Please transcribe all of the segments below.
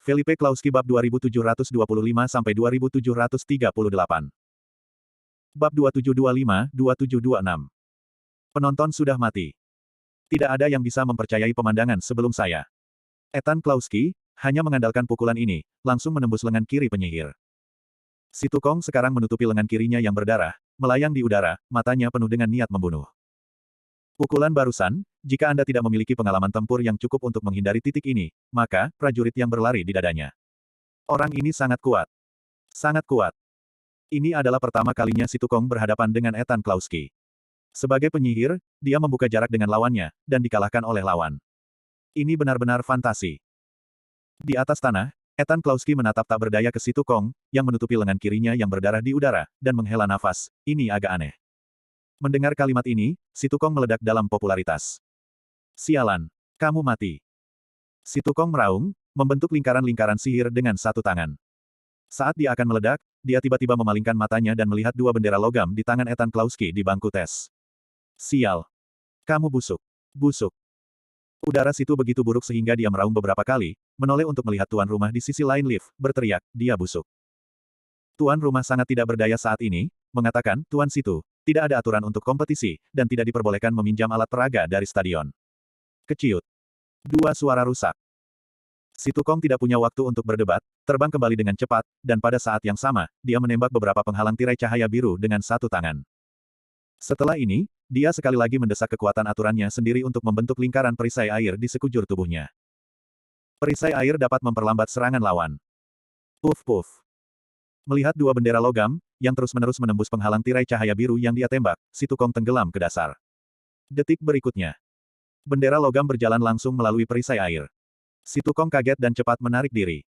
Felipe Klauski bab 2725-2738. Bab 2725-2726. Penonton sudah mati. Tidak ada yang bisa mempercayai pemandangan sebelum saya. Ethan Klauski hanya mengandalkan pukulan ini, langsung menembus lengan kiri penyihir. Si Tukong sekarang menutupi lengan kirinya yang berdarah, melayang di udara, matanya penuh dengan niat membunuh. Pukulan barusan, jika Anda tidak memiliki pengalaman tempur yang cukup untuk menghindari titik ini, maka prajurit yang berlari di dadanya. Orang ini sangat kuat. Sangat kuat. Ini adalah pertama kalinya si Tukong berhadapan dengan Ethan Klauski. Sebagai penyihir, dia membuka jarak dengan lawannya, dan dikalahkan oleh lawan. Ini benar-benar fantasi. Di atas tanah, Ethan Klauski menatap tak berdaya ke si Tukong, yang menutupi lengan kirinya yang berdarah di udara, dan menghela nafas. Ini agak aneh. Mendengar kalimat ini, si Tukong meledak dalam popularitas. Sialan, kamu mati. Si Tukong meraung, membentuk lingkaran-lingkaran sihir dengan satu tangan. Saat dia akan meledak, dia tiba-tiba memalingkan matanya dan melihat dua bendera logam di tangan Ethan Klauski di bangku tes. Sial. Kamu busuk. Busuk. Udara situ begitu buruk sehingga dia meraung beberapa kali, menoleh untuk melihat tuan rumah di sisi lain lift, berteriak, dia busuk. Tuan rumah sangat tidak berdaya saat ini, mengatakan, Tuan Situ, tidak ada aturan untuk kompetisi, dan tidak diperbolehkan meminjam alat peraga dari stadion. Keciut. Dua suara rusak. Si Tukong tidak punya waktu untuk berdebat, terbang kembali dengan cepat, dan pada saat yang sama, dia menembak beberapa penghalang tirai cahaya biru dengan satu tangan. Setelah ini, dia sekali lagi mendesak kekuatan aturannya sendiri untuk membentuk lingkaran perisai air di sekujur tubuhnya. Perisai air dapat memperlambat serangan lawan. Puff-puff. Melihat dua bendera logam, yang terus-menerus menembus penghalang tirai cahaya biru yang dia tembak, si Tukong tenggelam ke dasar. Detik berikutnya. Bendera logam berjalan langsung melalui perisai air. Si Tukong kaget dan cepat menarik diri.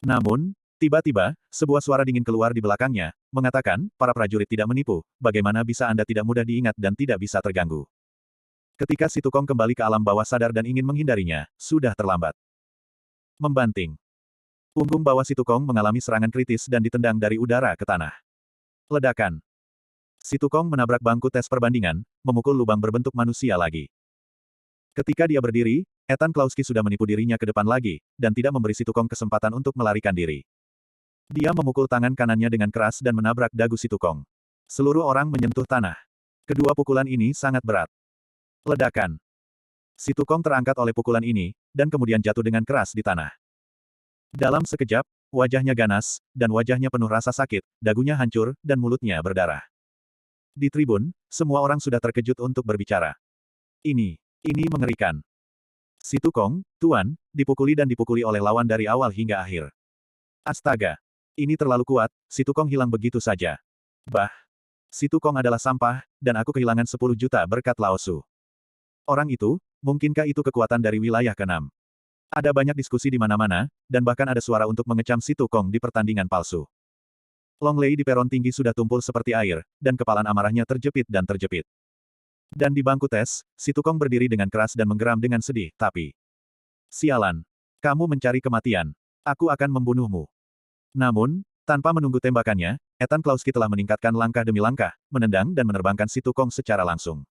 Namun, tiba-tiba, sebuah suara dingin keluar di belakangnya, mengatakan, para prajurit tidak menipu, bagaimana bisa Anda tidak mudah diingat dan tidak bisa terganggu. Ketika si Tukong kembali ke alam bawah sadar dan ingin menghindarinya, sudah terlambat. Membanting. Punggung bawah si Tukong mengalami serangan kritis dan ditendang dari udara ke tanah. Ledakan. Si Tukong menabrak bangku tes perbandingan, memukul lubang berbentuk manusia lagi. Ketika dia berdiri, Ethan Klauski sudah menipu dirinya ke depan lagi, dan tidak memberi si Tukong kesempatan untuk melarikan diri. Dia memukul tangan kanannya dengan keras dan menabrak dagu si Tukong. Seluruh orang menyentuh tanah. Kedua pukulan ini sangat berat. Ledakan. Si Tukong terangkat oleh pukulan ini, dan kemudian jatuh dengan keras di tanah. Dalam sekejap, wajahnya ganas, dan wajahnya penuh rasa sakit, dagunya hancur, dan mulutnya berdarah. Di tribun, semua orang sudah terkejut untuk berbicara. Ini mengerikan. Si Tukong, Tuan, dipukuli dan dipukuli oleh lawan dari awal hingga akhir. Astaga. Ini terlalu kuat, si Tukong hilang begitu saja. Bah. Si Tukong adalah sampah, dan aku kehilangan 10 juta berkat Lao Su. Orang itu, mungkinkah itu kekuatan dari wilayah ke-6? Ada banyak diskusi di mana-mana, dan bahkan ada suara untuk mengecam si Tukong di pertandingan palsu. Long Lei di peron tinggi sudah tumpul seperti air, dan kepalan amarahnya terjepit dan terjepit. Dan di bangku tes, si Tukong berdiri dengan keras dan menggeram dengan sedih, tapi... Sialan. Kamu mencari kematian. Aku akan membunuhmu. Namun, tanpa menunggu tembakannya, Ethan Klauski telah meningkatkan langkah demi langkah, menendang dan menerbangkan si Tukong secara langsung.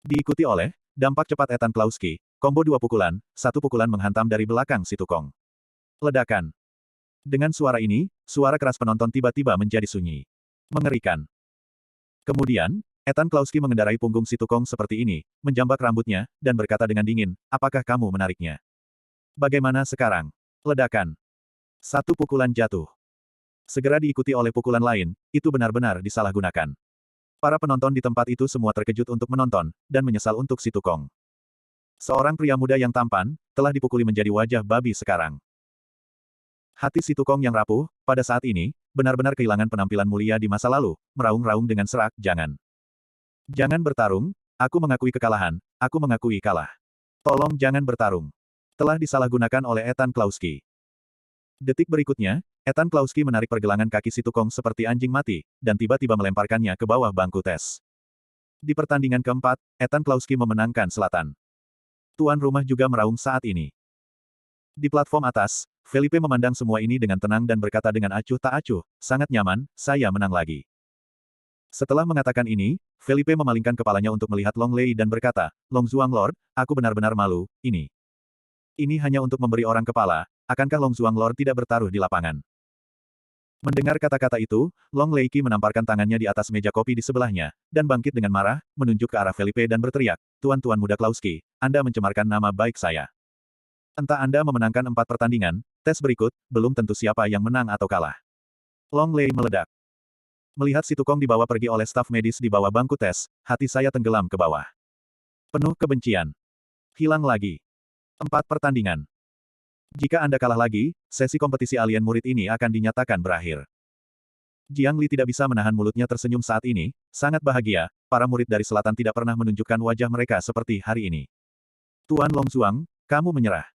Diikuti oleh dampak cepat Ethan Klauski, combo dua pukulan, satu pukulan menghantam dari belakang si Tukong. Ledakan. Dengan suara ini, suara keras penonton tiba-tiba menjadi sunyi. Mengerikan. Kemudian, Ethan Klauski mengendarai punggung si Tukong seperti ini, menjambak rambutnya, dan berkata dengan dingin, apakah kamu menariknya? Bagaimana sekarang? Ledakan. Satu pukulan jatuh. Segera diikuti oleh pukulan lain, itu benar-benar disalahgunakan. Para penonton di tempat itu semua terkejut untuk menonton, dan menyesal untuk si Tukong. Seorang pria muda yang tampan, telah dipukuli menjadi wajah babi sekarang. Hati si Tukong yang rapuh, pada saat ini, benar-benar kehilangan penampilan mulia di masa lalu, meraung-raung dengan serak, jangan. Jangan bertarung, aku mengakui kekalahan, aku mengakui kalah. Tolong jangan bertarung. Telah disalahgunakan oleh Ethan Klauski. Detik berikutnya, Ethan Klauski menarik pergelangan kaki si Tukong seperti anjing mati, dan tiba-tiba melemparkannya ke bawah bangku tes. Di pertandingan keempat, Ethan Klauski memenangkan Selatan. Tuan rumah juga meraung saat ini. Di platform atas, Felipe memandang semua ini dengan tenang dan berkata dengan acuh tak acuh, sangat nyaman, saya menang lagi. Setelah mengatakan ini, Felipe memalingkan kepalanya untuk melihat Long Lei dan berkata, Long Zhuang Lord, aku benar-benar malu, ini hanya untuk memberi orang kepala, akankah Long Zuang Lord tidak bertaruh di lapangan? Mendengar kata-kata itu, Long Leiki menamparkan tangannya di atas meja kopi di sebelahnya, dan bangkit dengan marah, menunjuk ke arah Felipe dan berteriak, Tuan-tuan muda Klauski, Anda mencemarkan nama baik saya. Entah Anda memenangkan 4 pertandingan, tes berikut, belum tentu siapa yang menang atau kalah. Long Lei meledak. Melihat si Tukong dibawa pergi oleh staf medis di bawah bangku tes, hati saya tenggelam ke bawah. Penuh kebencian. Hilang lagi. 4 pertandingan. Jika Anda kalah lagi, sesi kompetisi alien murid ini akan dinyatakan berakhir. Jiang Li tidak bisa menahan mulutnya tersenyum saat ini, sangat bahagia, para murid dari selatan tidak pernah menunjukkan wajah mereka seperti hari ini. Tuan Long Zuang, kamu menyerah.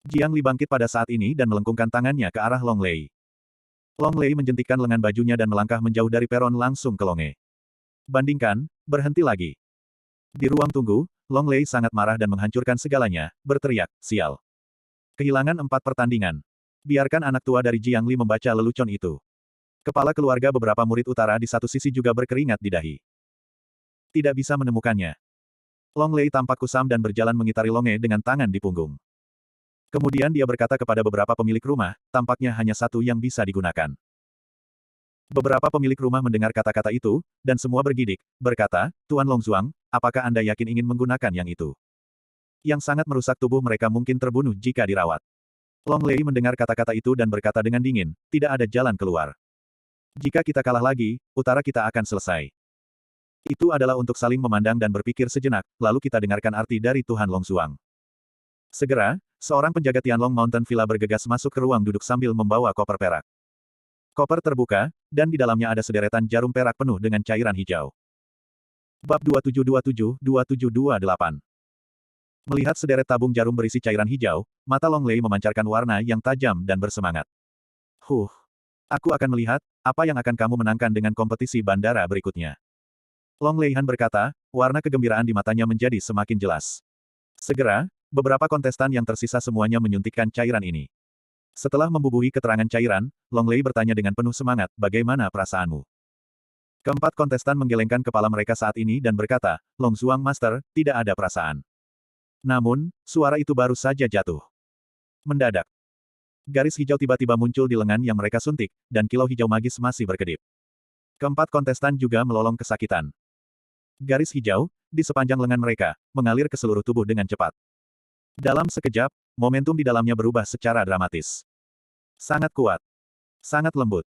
Jiang Li bangkit pada saat ini dan melengkungkan tangannya ke arah Long Lei. Long Lei menjentikkan lengan bajunya dan melangkah menjauh dari peron langsung ke Longe. Bandingkan, berhenti lagi. Di ruang tunggu, Long Lei sangat marah dan menghancurkan segalanya, berteriak, sial. Kehilangan 4 pertandingan. Biarkan anak tua dari Jiang Li membaca lelucon itu. Kepala keluarga beberapa murid utara di satu sisi juga berkeringat di dahi. Tidak bisa menemukannya. Long Lei tampak kusam dan berjalan mengitari Longe dengan tangan di punggung. Kemudian dia berkata kepada beberapa pemilik rumah, tampaknya hanya satu yang bisa digunakan. Beberapa pemilik rumah mendengar kata-kata itu, dan semua bergidik, berkata, Tuan Long Zuang, apakah Anda yakin ingin menggunakan yang itu? Yang sangat merusak tubuh mereka mungkin terbunuh jika dirawat. Long Lei mendengar kata-kata itu dan berkata dengan dingin, tidak ada jalan keluar. Jika kita kalah lagi, utara kita akan selesai. Itu adalah untuk saling memandang dan berpikir sejenak, lalu kita dengarkan arti dari Tuhan Long Zuang. Segera, seorang penjaga Tianlong Mountain Villa bergegas masuk ke ruang duduk sambil membawa koper perak. Koper terbuka, dan di dalamnya ada sederetan jarum perak penuh dengan cairan hijau. Bab 2727-2728. Melihat sederet tabung jarum berisi cairan hijau, mata Long Lei memancarkan warna yang tajam dan bersemangat. Aku akan melihat, apa yang akan kamu menangkan dengan kompetisi bandara berikutnya. Long Leihan berkata, warna kegembiraan di matanya menjadi semakin jelas. Segera, beberapa kontestan yang tersisa semuanya menyuntikkan cairan ini. Setelah membubuhi keterangan cairan, Long Lei bertanya dengan penuh semangat, bagaimana perasaanmu? Keempat kontestan menggelengkan kepala mereka saat ini dan berkata, Long Zuang Master, tidak ada perasaan. Namun, suara itu baru saja jatuh. Mendadak. Garis hijau tiba-tiba muncul di lengan yang mereka suntik, dan kilau hijau magis masih berkedip. Keempat kontestan juga melolong kesakitan. Garis hijau, di sepanjang lengan mereka, mengalir ke seluruh tubuh dengan cepat. Dalam sekejap, momentum di dalamnya berubah secara dramatis. Sangat kuat. Sangat lembut.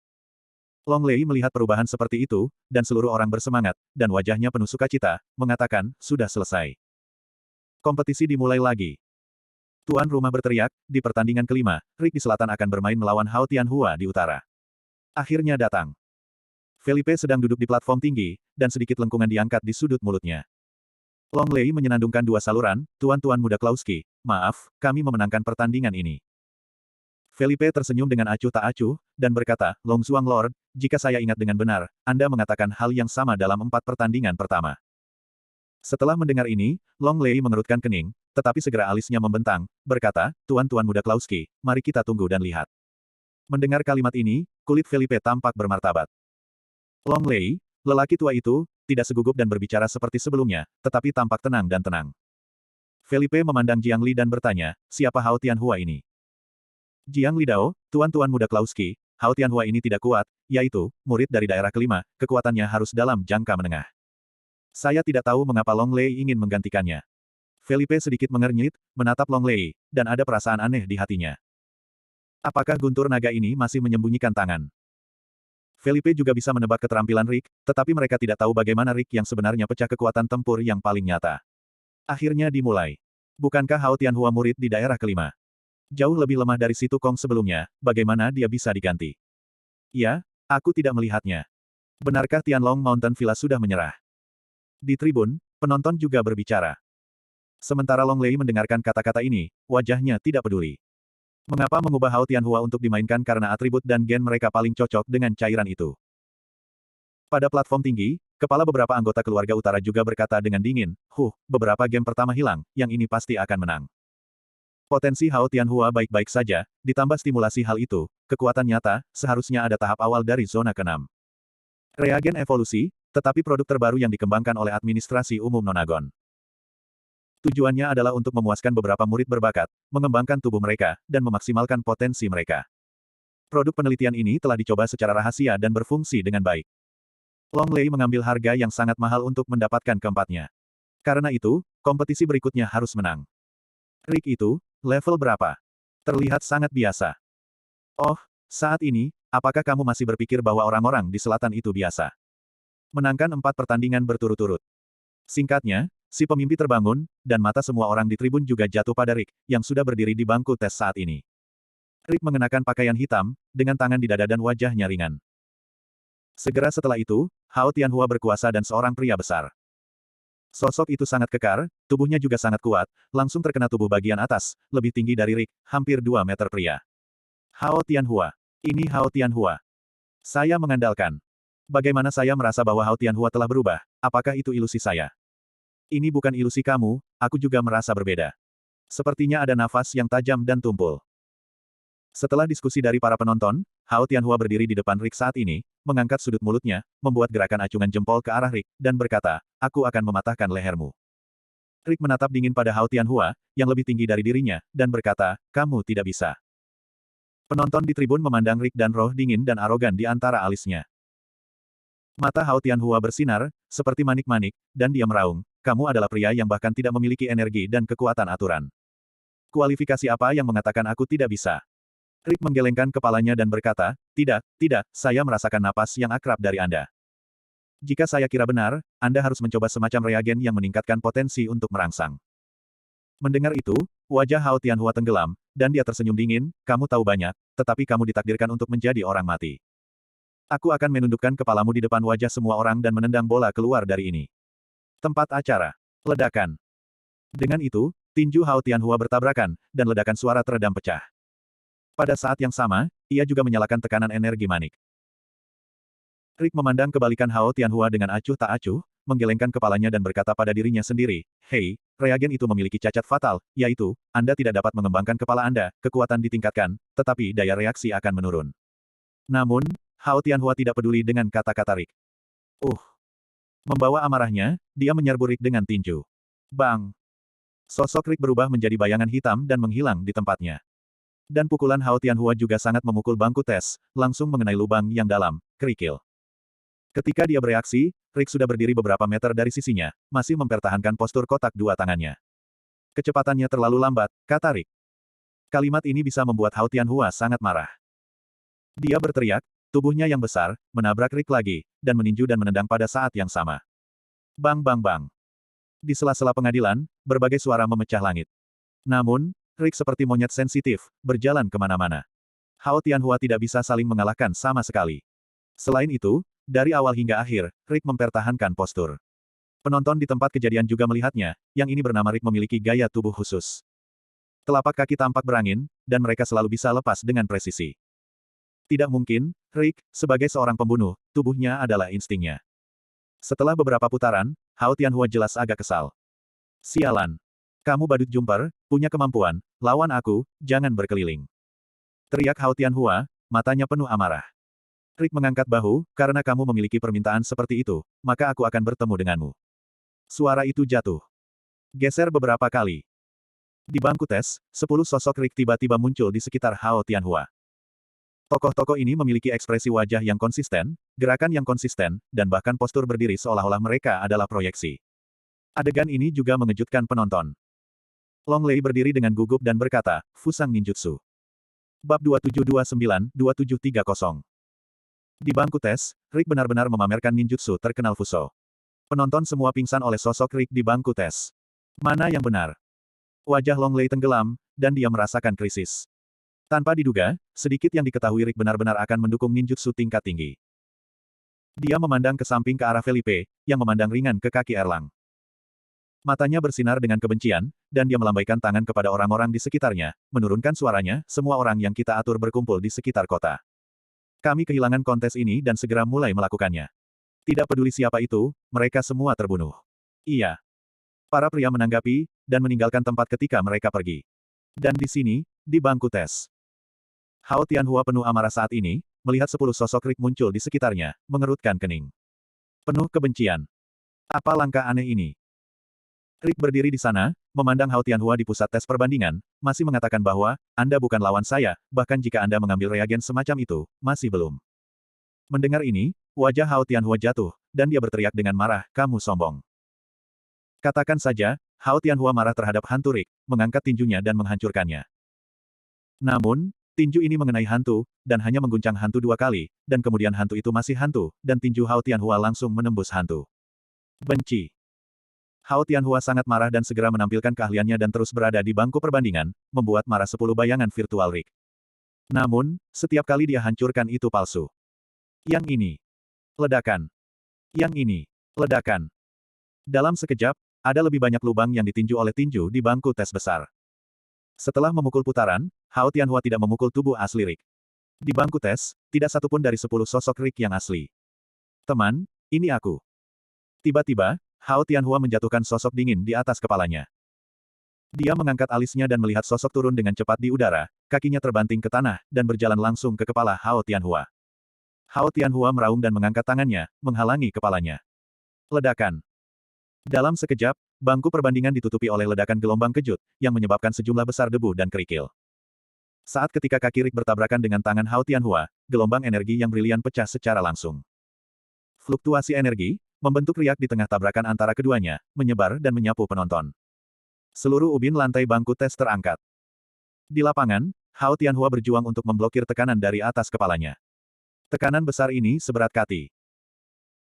Long Lei melihat perubahan seperti itu, dan seluruh orang bersemangat, dan wajahnya penuh sukacita, mengatakan, sudah selesai. Kompetisi dimulai lagi. Tuan rumah berteriak, di pertandingan kelima, Rick di selatan akan bermain melawan Hao Tianhua di utara. Akhirnya datang. Felipe sedang duduk di platform tinggi, dan sedikit lengkungan diangkat di sudut mulutnya. Long Lei menyenandungkan dua saluran, Tuan-tuan muda Klauski, maaf, kami memenangkan pertandingan ini. Felipe tersenyum dengan acuh tak acuh, dan berkata, Long Zuang Lord, jika saya ingat dengan benar, Anda mengatakan hal yang sama dalam 4 pertandingan pertama. Setelah mendengar ini, Long Lei mengerutkan kening, tetapi segera alisnya membentang, berkata, Tuan-tuan muda Klauski, mari kita tunggu dan lihat. Mendengar kalimat ini, kulit Felipe tampak bermartabat. Long Lei, lelaki tua itu, tidak segugup dan berbicara seperti sebelumnya, tetapi tampak tenang dan tenang. Felipe memandang Jiang Li dan bertanya, siapa Hao Tianhua ini? Jiang Li Dao, Tuan-tuan muda Klauski, Hao Tianhua ini tidak kuat, yaitu, murid dari daerah kelima, kekuatannya harus dalam jangka menengah. Saya tidak tahu mengapa Long Lei ingin menggantikannya. Felipe sedikit mengernyit, menatap Long Lei, dan ada perasaan aneh di hatinya. Apakah guntur naga ini masih menyembunyikan tangan? Felipe juga bisa menebak keterampilan Rick, tetapi mereka tidak tahu bagaimana Rick yang sebenarnya pecah kekuatan tempur yang paling nyata. Akhirnya dimulai. Bukankah Hao Tianhua murid di daerah kelima? Jauh lebih lemah dari Si Tukong sebelumnya, bagaimana dia bisa diganti? Ya, aku tidak melihatnya. Benarkah Tianlong Mountain Villa sudah menyerah? Di tribun, penonton juga berbicara. Sementara Long Lei mendengarkan kata-kata ini, wajahnya tidak peduli. Mengapa mengubah Hao Tianhua untuk dimainkan karena atribut dan gen mereka paling cocok dengan cairan itu? Pada platform tinggi, kepala beberapa anggota keluarga utara juga berkata dengan dingin, beberapa game pertama hilang, yang ini pasti akan menang. Potensi Hao Tianhua baik-baik saja, ditambah stimulasi hal itu, kekuatan nyata, seharusnya ada tahap awal dari zona ke-6. Reagen evolusi, tetapi produk terbaru yang dikembangkan oleh administrasi umum Nonagon. Tujuannya adalah untuk memuaskan beberapa murid berbakat, mengembangkan tubuh mereka, dan memaksimalkan potensi mereka. Produk penelitian ini telah dicoba secara rahasia dan berfungsi dengan baik. Long Lei mengambil harga yang sangat mahal untuk mendapatkan keempatnya. Karena itu, kompetisi berikutnya harus menang. Rick itu, level berapa? Terlihat sangat biasa. Oh, saat ini, apakah kamu masih berpikir bahwa orang-orang di selatan itu biasa? Menangkan 4 pertandingan berturut-turut. Singkatnya, si pemimpi terbangun, dan mata semua orang di tribun juga jatuh pada Rick, yang sudah berdiri di bangku tes saat ini. Rick mengenakan pakaian hitam, dengan tangan di dada dan wajahnya ringan. Segera setelah itu, Hao Tianhua berkuasa dan seorang pria besar. Sosok itu sangat kekar, tubuhnya juga sangat kuat, langsung terkena tubuh bagian atas, lebih tinggi dari Rick, hampir 2 meter pria. Hao Tianhua. Ini Hao Tianhua. Saya mengandalkan. Bagaimana saya merasa bahwa Hao Tianhua telah berubah, apakah itu ilusi saya? Ini bukan ilusi kamu, aku juga merasa berbeda. Sepertinya ada nafas yang tajam dan tumpul. Setelah diskusi dari para penonton, Hao Tianhua berdiri di depan Rick saat ini, mengangkat sudut mulutnya, membuat gerakan acungan jempol ke arah Rick, dan berkata, aku akan mematahkan lehermu. Rick menatap dingin pada Hao Tianhua, yang lebih tinggi dari dirinya, dan berkata, kamu tidak bisa. Penonton di tribun memandang Rick dan roh dingin dan arogan di antara alisnya. Mata Hao Tianhua bersinar, seperti manik-manik, dan dia meraung, kamu adalah pria yang bahkan tidak memiliki energi dan kekuatan aturan. Kualifikasi apa yang mengatakan aku tidak bisa? Rick menggelengkan kepalanya dan berkata, tidak, saya merasakan napas yang akrab dari Anda. Jika saya kira benar, Anda harus mencoba semacam reagen yang meningkatkan potensi untuk merangsang. Mendengar itu, wajah Hao Tianhua tenggelam, dan dia tersenyum dingin, kamu tahu banyak, tetapi kamu ditakdirkan untuk menjadi orang mati. Aku akan menundukkan kepalamu di depan wajah semua orang dan menendang bola keluar dari ini. Tempat acara. Ledakan. Dengan itu, tinju Hao Tianhua bertabrakan, dan ledakan suara teredam pecah. Pada saat yang sama, ia juga menyalakan tekanan energi manik. Rick memandang kebalikan Hao Tianhua dengan acuh tak acuh, menggelengkan kepalanya dan berkata pada dirinya sendiri, hei, reagen itu memiliki cacat fatal, yaitu, Anda tidak dapat mengembangkan kepala Anda, kekuatan ditingkatkan, tetapi daya reaksi akan menurun. Namun, Hao Tianhua tidak peduli dengan kata-kata Rick. Membawa amarahnya, dia menyerbu Rick dengan tinju. Bang! Sosok Rick berubah menjadi bayangan hitam dan menghilang di tempatnya. Dan pukulan Hao Tianhua juga sangat memukul bangku tes, langsung mengenai lubang yang dalam, kerikil. Ketika dia bereaksi, Rick sudah berdiri beberapa meter dari sisinya, masih mempertahankan postur kotak dua tangannya. Kecepatannya terlalu lambat, kata Rick. Kalimat ini bisa membuat Hao Tianhua sangat marah. Dia berteriak, tubuhnya yang besar, menabrak Rick lagi, dan meninju dan menendang pada saat yang sama. Bang bang bang. Di sela-sela pengadilan, berbagai suara memecah langit. Namun, Rick seperti monyet sensitif, berjalan kemana-mana. Hao Tianhua tidak bisa saling mengalahkan sama sekali. Selain itu, dari awal hingga akhir, Rick mempertahankan postur. Penonton di tempat kejadian juga melihatnya, yang ini bernama Rick memiliki gaya tubuh khusus. Telapak kaki tampak berangin, dan mereka selalu bisa lepas dengan presisi. Tidak mungkin, Rick, sebagai seorang pembunuh, tubuhnya adalah instingnya. Setelah beberapa putaran, Hao Tianhua jelas agak kesal. Sialan. Kamu badut jumper, punya kemampuan, lawan aku, jangan berkeliling. Teriak Hao Tianhua, matanya penuh amarah. Rick mengangkat bahu, karena kamu memiliki permintaan seperti itu, maka aku akan bertemu denganmu. Suara itu jatuh. Geser beberapa kali. Di bangku tes, 10 sosok Rick tiba-tiba muncul di sekitar Hao Tianhua. Tokoh-tokoh ini memiliki ekspresi wajah yang konsisten, gerakan yang konsisten, dan bahkan postur berdiri seolah-olah mereka adalah proyeksi. Adegan ini juga mengejutkan penonton. Long Lei berdiri dengan gugup dan berkata, Fusang Ninjutsu. Bab 2729-2730. Di bangku tes, Rick benar-benar memamerkan ninjutsu terkenal Fuso. Penonton semua pingsan oleh sosok Rick di bangku tes. Mana yang benar? Wajah Long Lei tenggelam, dan dia merasakan krisis. Tanpa diduga, sedikit yang diketahui Rick benar-benar akan mendukung ninjutsu tingkat tinggi. Dia memandang ke samping ke arah Felipe, yang memandang ringan ke kaki Erlang. Matanya bersinar dengan kebencian, dan dia melambaikan tangan kepada orang-orang di sekitarnya, menurunkan suaranya, semua orang yang kita atur berkumpul di sekitar kota. Kami kehilangan kontes ini dan segera mulai melakukannya. Tidak peduli siapa itu, mereka semua terbunuh. Iya. Para pria menanggapi, dan meninggalkan tempat ketika mereka pergi. Dan di sini, di bangku tes. Hao Tianhua penuh amarah saat ini, melihat 10 sosok Rick muncul di sekitarnya, mengerutkan kening. Penuh kebencian. Apa langkah aneh ini? Rick berdiri di sana, memandang Hao Tianhua di pusat tes perbandingan, masih mengatakan bahwa, Anda bukan lawan saya, bahkan jika Anda mengambil reagen semacam itu, masih belum. Mendengar ini, wajah Hao Tianhua jatuh, dan dia berteriak dengan marah, kamu sombong. Katakan saja, Hao Tianhua marah terhadap hantu Rick, mengangkat tinjunya dan menghancurkannya. Namun, tinju ini mengenai hantu, dan hanya mengguncang hantu 2 kali, dan kemudian hantu itu masih hantu, dan tinju Hao Tianhua langsung menembus hantu. Benci. Hao Tianhua sangat marah dan segera menampilkan keahliannya dan terus berada di bangku perbandingan, membuat marah 10 bayangan virtual Rick. Namun, setiap kali dia hancurkan itu palsu. Yang ini. Ledakan. Yang ini. Ledakan. Dalam sekejap, ada lebih banyak lubang yang ditinju oleh tinju di bangku tes besar. Setelah memukul putaran, Hao Tianhua tidak memukul tubuh asli Rick. Di bangku tes, tidak satupun dari 10 sosok Rick yang asli. Teman, ini aku. Tiba-tiba, Hao Tianhua menjatuhkan sosok dingin di atas kepalanya. Dia mengangkat alisnya dan melihat sosok turun dengan cepat di udara, kakinya terbanting ke tanah, dan berjalan langsung ke kepala Hao Tianhua. Hao Tianhua meraung dan mengangkat tangannya, menghalangi kepalanya. Ledakan. Dalam sekejap, bangku perbandingan ditutupi oleh ledakan gelombang kejut, yang menyebabkan sejumlah besar debu dan kerikil. Saat ketika kaki Rick bertabrakan dengan tangan Hao Tianhua, gelombang energi yang brilian pecah secara langsung. Fluktuasi energi, membentuk riak di tengah tabrakan antara keduanya, menyebar dan menyapu penonton. Seluruh ubin lantai bangku tes terangkat. Di lapangan, Hao Tianhua berjuang untuk memblokir tekanan dari atas kepalanya. Tekanan besar ini seberat kati.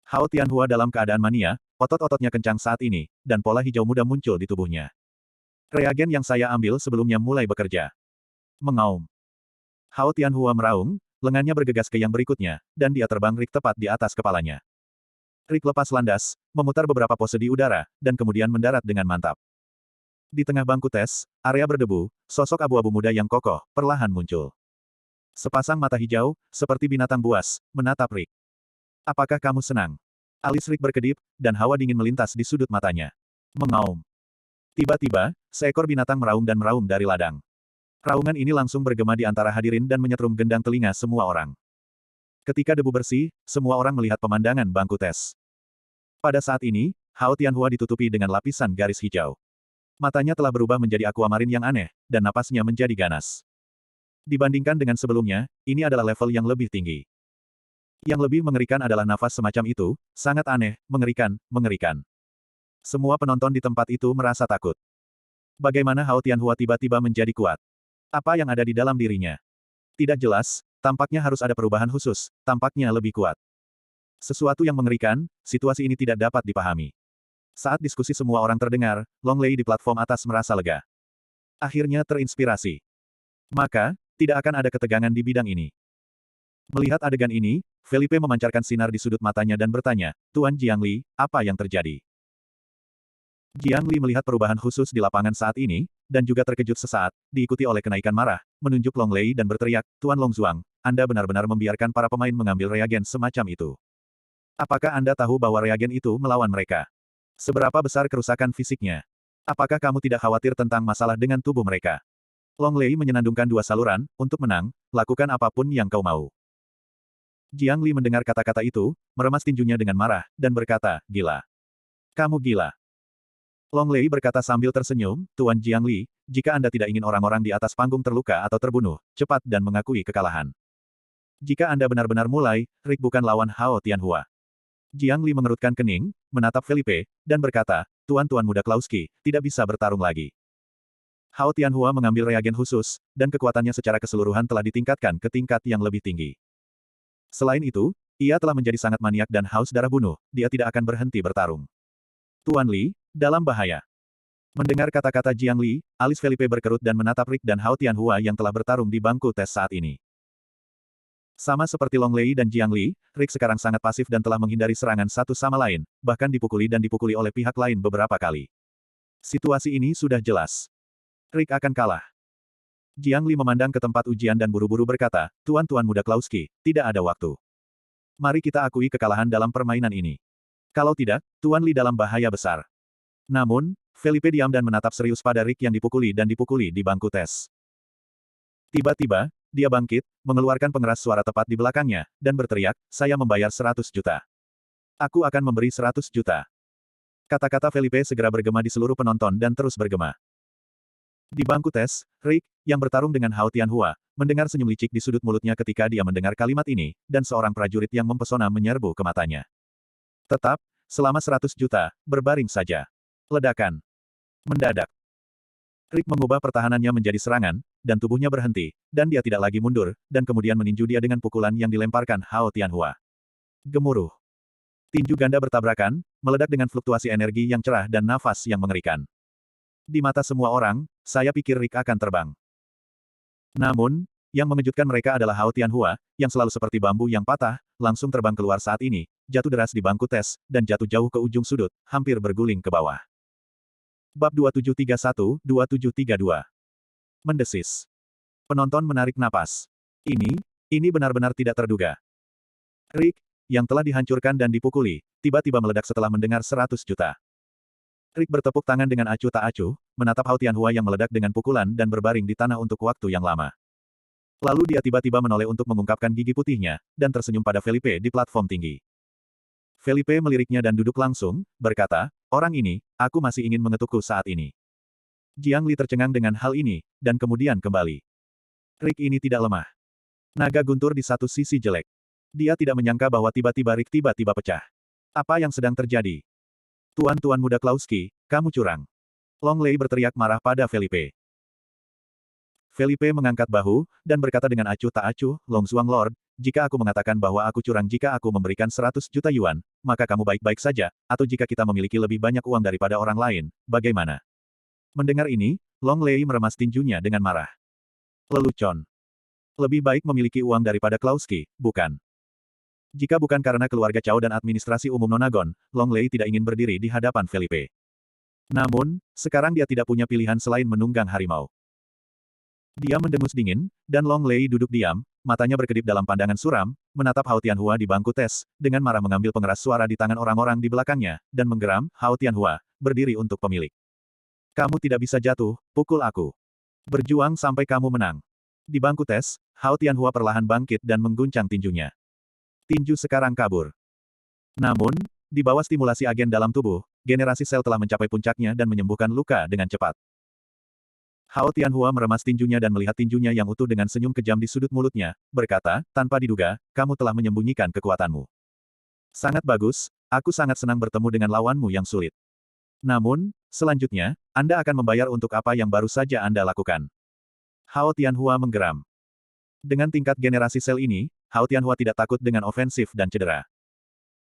Hao Tianhua dalam keadaan mania, otot-ototnya kencang saat ini, dan pola hijau muda muncul di tubuhnya. Reagen yang saya ambil sebelumnya mulai bekerja. Mengaum. Hao Tianhua meraung, lengannya bergegas ke yang berikutnya, dan dia terbang Rick tepat di atas kepalanya. Rick lepas landas, memutar beberapa pose di udara, dan kemudian mendarat dengan mantap. Di tengah bangku tes, area berdebu, sosok abu-abu muda yang kokoh, perlahan muncul. Sepasang mata hijau, seperti binatang buas, menatap Rick. Apakah kamu senang? Alis Rick berkedip, dan hawa dingin melintas di sudut matanya. Mengaum. Tiba-tiba, seekor binatang meraung dan meraung dari ladang. Raungan ini langsung bergema di antara hadirin dan menyetrum gendang telinga semua orang. Ketika debu bersih, semua orang melihat pemandangan bangku tes. Pada saat ini, Hao Tianhua ditutupi dengan lapisan garis hijau. Matanya telah berubah menjadi aquamarine yang aneh, dan napasnya menjadi ganas. Dibandingkan dengan sebelumnya, ini adalah level yang lebih tinggi. Yang lebih mengerikan adalah nafas semacam itu, sangat aneh, mengerikan, mengerikan. Semua penonton di tempat itu merasa takut. Bagaimana Hao Tianhua tiba-tiba menjadi kuat? Apa yang ada di dalam dirinya? Tidak jelas, tampaknya harus ada perubahan khusus, tampaknya lebih kuat. Sesuatu yang mengerikan, situasi ini tidak dapat dipahami. Saat diskusi semua orang terdengar, Long Lei di platform atas merasa lega. Akhirnya terinspirasi. Maka, tidak akan ada ketegangan di bidang ini. Melihat adegan ini, Felipe memancarkan sinar di sudut matanya dan bertanya, Tuan Jiangli, apa yang terjadi? Jiangli melihat perubahan khusus di lapangan saat ini, dan juga terkejut sesaat, diikuti oleh kenaikan marah, menunjuk Long Lei dan berteriak, Tuan Longzuang, Anda benar-benar membiarkan para pemain mengambil reagen semacam itu. Apakah Anda tahu bahwa reagen itu melawan mereka? Seberapa besar kerusakan fisiknya? Apakah kamu tidak khawatir tentang masalah dengan tubuh mereka? Long Lei menyenandungkan 2 saluran, untuk menang, lakukan apapun yang kau mau. Jiangli mendengar kata-kata itu, meremas tinjunya dengan marah, dan berkata, gila. Kamu gila. Long Lei berkata sambil tersenyum, Tuan Jiangli, jika Anda tidak ingin orang-orang di atas panggung terluka atau terbunuh, cepat dan mengakui kekalahan. Jika Anda benar-benar mulai, Rick bukan lawan Hao Tianhua. Jiangli mengerutkan kening, menatap Felipe, dan berkata, Tuan-tuan muda Klauski, tidak bisa bertarung lagi. Hao Tianhua mengambil reagen khusus, dan kekuatannya secara keseluruhan telah ditingkatkan ke tingkat yang lebih tinggi. Selain itu, ia telah menjadi sangat maniak dan haus darah bunuh, dia tidak akan berhenti bertarung. Tuan Li, dalam bahaya. Mendengar kata-kata Jiangli, alis Felipe berkerut dan menatap Rick dan Hao Tianhua yang telah bertarung di bangku tes saat ini. Sama seperti Long Lei dan Jiangli, Rick sekarang sangat pasif dan telah menghindari serangan satu sama lain, bahkan dipukuli dan dipukuli oleh pihak lain beberapa kali. Situasi ini sudah jelas. Rick akan kalah. Jiangli memandang ke tempat ujian dan buru-buru berkata, Tuan-tuan muda Klauski, tidak ada waktu. Mari kita akui kekalahan dalam permainan ini. Kalau tidak, Tuan Li dalam bahaya besar. Namun, Felipe diam dan menatap serius pada Rick yang dipukuli dan dipukuli di bangku tes. Tiba-tiba, dia bangkit, mengeluarkan pengeras suara tepat di belakangnya, dan berteriak, saya membayar 100 juta. Aku akan memberi 100 juta. Kata-kata Felipe segera bergema di seluruh penonton dan terus bergema. Di bangku tes, Rick, yang bertarung dengan Hao Tianhua, mendengar senyum licik di sudut mulutnya ketika dia mendengar kalimat ini, dan seorang prajurit yang mempesona menyerbu ke matanya. Tetap, selama 100 juta, berbaring saja. Ledakan. Mendadak. Rick mengubah pertahanannya menjadi serangan, dan tubuhnya berhenti, dan dia tidak lagi mundur, dan kemudian meninju dia dengan pukulan yang dilemparkan Hao Tianhua. Gemuruh. Tinju ganda bertabrakan, meledak dengan fluktuasi energi yang cerah dan nafas yang mengerikan. Di mata semua orang, saya pikir Rick akan terbang. Namun, yang mengejutkan mereka adalah Hao Tianhua, yang selalu seperti bambu yang patah, langsung terbang keluar saat ini, jatuh deras di bangku tes, dan jatuh jauh ke ujung sudut, hampir berguling ke bawah. Bab 2731-2732. Mendesis. Penonton menarik napas. Ini benar-benar tidak terduga. Rick, yang telah dihancurkan dan dipukuli, tiba-tiba meledak setelah mendengar 100 juta. Rick bertepuk tangan dengan acuh tak acuh, menatap Hao Tianhua yang meledak dengan pukulan dan berbaring di tanah untuk waktu yang lama. Lalu dia tiba-tiba menoleh untuk mengungkapkan gigi putihnya, dan tersenyum pada Felipe di platform tinggi. Felipe meliriknya dan duduk langsung, berkata, orang ini, aku masih ingin mengetukku saat ini. Jiang Li tercengang dengan hal ini, dan kemudian kembali. Rick ini tidak lemah. Naga guntur di satu sisi jelek. Dia tidak menyangka bahwa tiba-tiba Rick tiba-tiba pecah. Apa yang sedang terjadi? Tuan-tuan muda Klauski, kamu curang. Long Lei berteriak marah pada Felipe. Felipe mengangkat bahu, dan berkata dengan acuh tak acuh, Long Zuang Lord, jika aku mengatakan bahwa aku curang jika aku memberikan 100 juta yuan, maka kamu baik-baik saja, atau jika kita memiliki lebih banyak uang daripada orang lain, bagaimana? Mendengar ini, Long Lei meremas tinjunya dengan marah. Lelucon. Lebih baik memiliki uang daripada Klauski, bukan? Jika bukan karena keluarga Cao dan administrasi umum Nonagon, Long Lei tidak ingin berdiri di hadapan Felipe. Namun, sekarang dia tidak punya pilihan selain menunggang harimau. Dia mendengus dingin, dan Long Lei duduk diam, matanya berkedip dalam pandangan suram, menatap Hao Tianhua di bangku tes, dengan marah mengambil pengeras suara di tangan orang-orang di belakangnya, dan menggeram, Hao Tianhua, berdiri untuk pemilik. Kamu tidak bisa jatuh, pukul aku. Berjuang sampai kamu menang. Di bangku tes, Hao Tianhua perlahan bangkit dan mengguncang tinjunya. Tinju sekarang kabur. Namun, di bawah stimulasi agen dalam tubuh, generasi sel telah mencapai puncaknya dan menyembuhkan luka dengan cepat. Hao Tianhua meremas tinjunya dan melihat tinjunya yang utuh dengan senyum kejam di sudut mulutnya, berkata, tanpa diduga, kamu telah menyembunyikan kekuatanmu. Sangat bagus, aku sangat senang bertemu dengan lawanmu yang sulit. Namun, selanjutnya, Anda akan membayar untuk apa yang baru saja Anda lakukan. Hao Tianhua menggeram. Dengan tingkat generasi sel ini, Hao Tianhua tidak takut dengan ofensif dan cedera.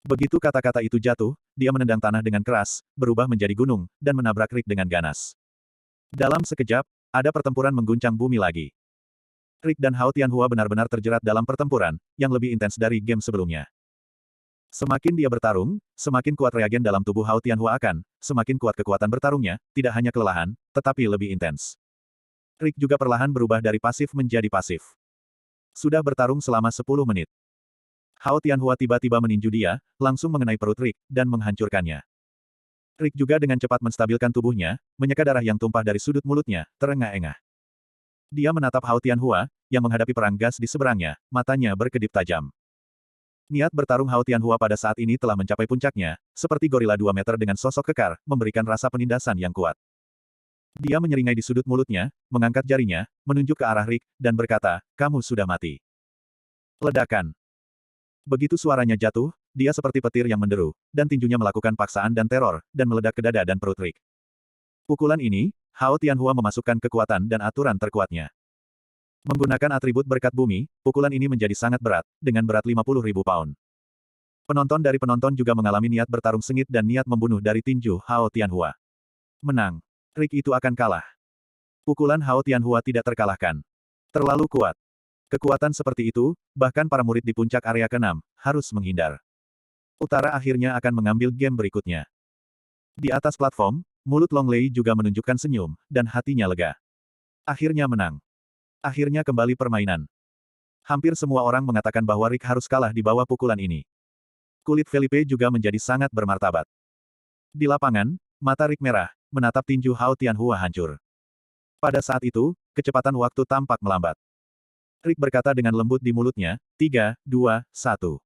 Begitu kata-kata itu jatuh, dia menendang tanah dengan keras, berubah menjadi gunung, dan menabrak Rick dengan ganas. Dalam sekejap, ada pertempuran mengguncang bumi lagi. Rick dan Hao Tianhua benar-benar terjerat dalam pertempuran, yang lebih intens dari game sebelumnya. Semakin dia bertarung, semakin kuat reagen dalam tubuh Hao Tianhua semakin kuat kekuatan bertarungnya, tidak hanya kelelahan, tetapi lebih intens. Rick juga perlahan berubah dari pasif menjadi pasif. Sudah bertarung selama 10 menit. Hao Tianhua tiba-tiba meninju dia, langsung mengenai perut Rick, dan menghancurkannya. Rick juga dengan cepat menstabilkan tubuhnya, menyeka darah yang tumpah dari sudut mulutnya, terengah-engah. Dia menatap Hao Tianhua, yang menghadapi perang gas di seberangnya, matanya berkedip tajam. Niat bertarung Hao Tianhua pada saat ini telah mencapai puncaknya, seperti gorila 2 meter dengan sosok kekar, memberikan rasa penindasan yang kuat. Dia menyeringai di sudut mulutnya, mengangkat jarinya, menunjuk ke arah Rick, dan berkata, kamu sudah mati. Ledakan. Begitu suaranya jatuh, dia seperti petir yang menderu, dan tinjunya melakukan paksaan dan teror, dan meledak ke dada dan perut Rick. Pukulan ini, Hao Tianhua memasukkan kekuatan dan aturan terkuatnya. Menggunakan atribut berkat bumi, pukulan ini menjadi sangat berat, dengan berat 50.000 pound. Penonton dari penonton juga mengalami niat bertarung sengit dan niat membunuh dari tinju Hao Tianhua. Menang. Rick itu akan kalah. Pukulan Hao Tianhua tidak terkalahkan. Terlalu kuat. Kekuatan seperti itu, bahkan para murid di puncak area ke-6, harus menghindar. Utara akhirnya akan mengambil game berikutnya. Di atas platform, mulut Long Lei juga menunjukkan senyum, dan hatinya lega. Akhirnya menang. Akhirnya kembali permainan. Hampir semua orang mengatakan bahwa Rick harus kalah di bawah pukulan ini. Kulit Felipe juga menjadi sangat bermartabat. Di lapangan, mata Rick merah, menatap tinju Hao Tianhua hancur. Pada saat itu, kecepatan waktu tampak melambat. Rick berkata dengan lembut di mulutnya, 3, 2, 1.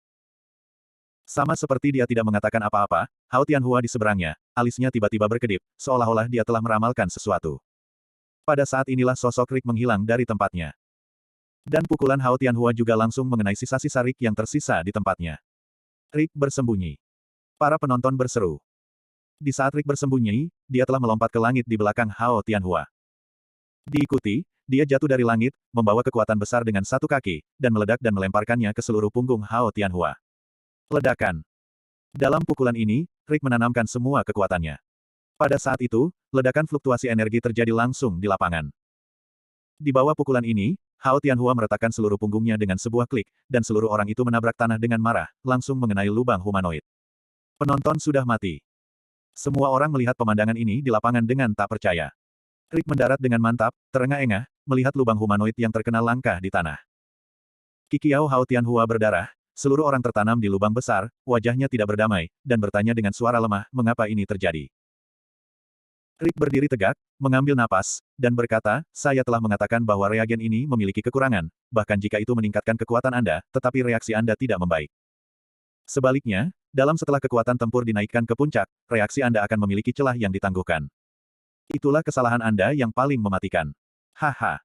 Sama seperti dia tidak mengatakan apa-apa, Hao Tianhua di seberangnya, alisnya tiba-tiba berkedip, seolah-olah dia telah meramalkan sesuatu. Pada saat inilah sosok Rick menghilang dari tempatnya. Dan pukulan Hao Tianhua juga langsung mengenai sisa-sisa Rick yang tersisa di tempatnya. Rick bersembunyi. Para penonton berseru. Di saat Rick bersembunyi, dia telah melompat ke langit di belakang Hao Tianhua. Diikuti, dia jatuh dari langit, membawa kekuatan besar dengan satu kaki, dan meledak dan melemparkannya ke seluruh punggung Hao Tianhua. Ledakan. Dalam pukulan ini, Rick menanamkan semua kekuatannya. Pada saat itu, ledakan fluktuasi energi terjadi langsung di lapangan. Di bawah pukulan ini, Hao Tianhua meretakkan seluruh punggungnya dengan sebuah klik, dan seluruh orang itu menabrak tanah dengan marah, langsung mengenai lubang humanoid. Penonton sudah mati. Semua orang melihat pemandangan ini di lapangan dengan tak percaya. Rick mendarat dengan mantap, terengah-engah, melihat lubang humanoid yang terkena langkah di tanah. Kikiao Hao Tianhua berdarah, seluruh orang tertanam di lubang besar, wajahnya tidak berdamai, dan bertanya dengan suara lemah, mengapa ini terjadi. Rick berdiri tegak, mengambil napas, dan berkata, saya telah mengatakan bahwa reagen ini memiliki kekurangan, bahkan jika itu meningkatkan kekuatan Anda, tetapi reaksi Anda tidak membaik. Sebaliknya, dalam setelah kekuatan tempur dinaikkan ke puncak, reaksi Anda akan memiliki celah yang ditangguhkan. Itulah kesalahan Anda yang paling mematikan. Haha.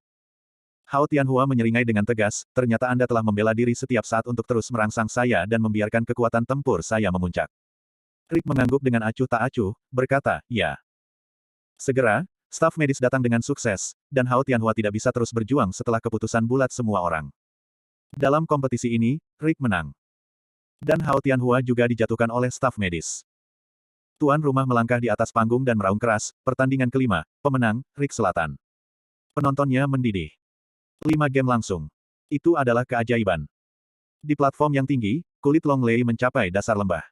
Hao Tianhua menyeringai dengan tegas, ternyata Anda telah membela diri setiap saat untuk terus merangsang saya dan membiarkan kekuatan tempur saya memuncak. Rick mengangguk dengan acuh tak acuh, berkata, ya. Segera, staf medis datang dengan sukses, dan Hao Tianhua tidak bisa terus berjuang setelah keputusan bulat semua orang. Dalam kompetisi ini, Rick menang. Dan Hao Tianhua juga dijatuhkan oleh staf medis. Tuan rumah melangkah di atas panggung dan meraung keras, pertandingan kelima, pemenang, Rick Selatan. Penontonnya mendidih. 5 game langsung. Itu adalah keajaiban. Di platform yang tinggi, kulit Long Lei mencapai dasar lembah.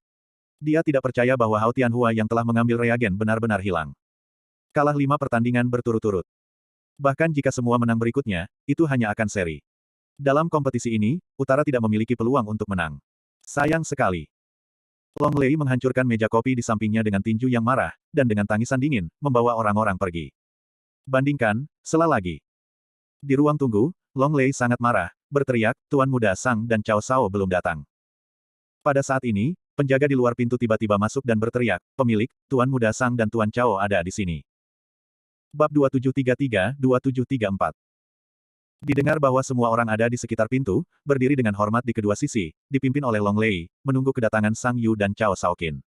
Dia tidak percaya bahwa Hao Tianhua yang telah mengambil reagen benar-benar hilang. Kalah 5 pertandingan berturut-turut. Bahkan jika semua menang berikutnya, itu hanya akan seri. Dalam kompetisi ini, Utara tidak memiliki peluang untuk menang. Sayang sekali. Long Lei menghancurkan meja kopi di sampingnya dengan tinju yang marah, dan dengan tangisan dingin, membawa orang-orang pergi. Bandingkan, sela lagi. Di ruang tunggu, Long Lei sangat marah, berteriak, Tuan Muda Sang dan Cao Shao belum datang. Pada saat ini, penjaga di luar pintu tiba-tiba masuk dan berteriak, pemilik, Tuan Muda Sang dan Tuan Cao ada di sini. Bab 2733-2734. Didengar bahwa semua orang ada di sekitar pintu, berdiri dengan hormat di kedua sisi, dipimpin oleh Long Lei, menunggu kedatangan Sang Yu dan Cao Shaoqin.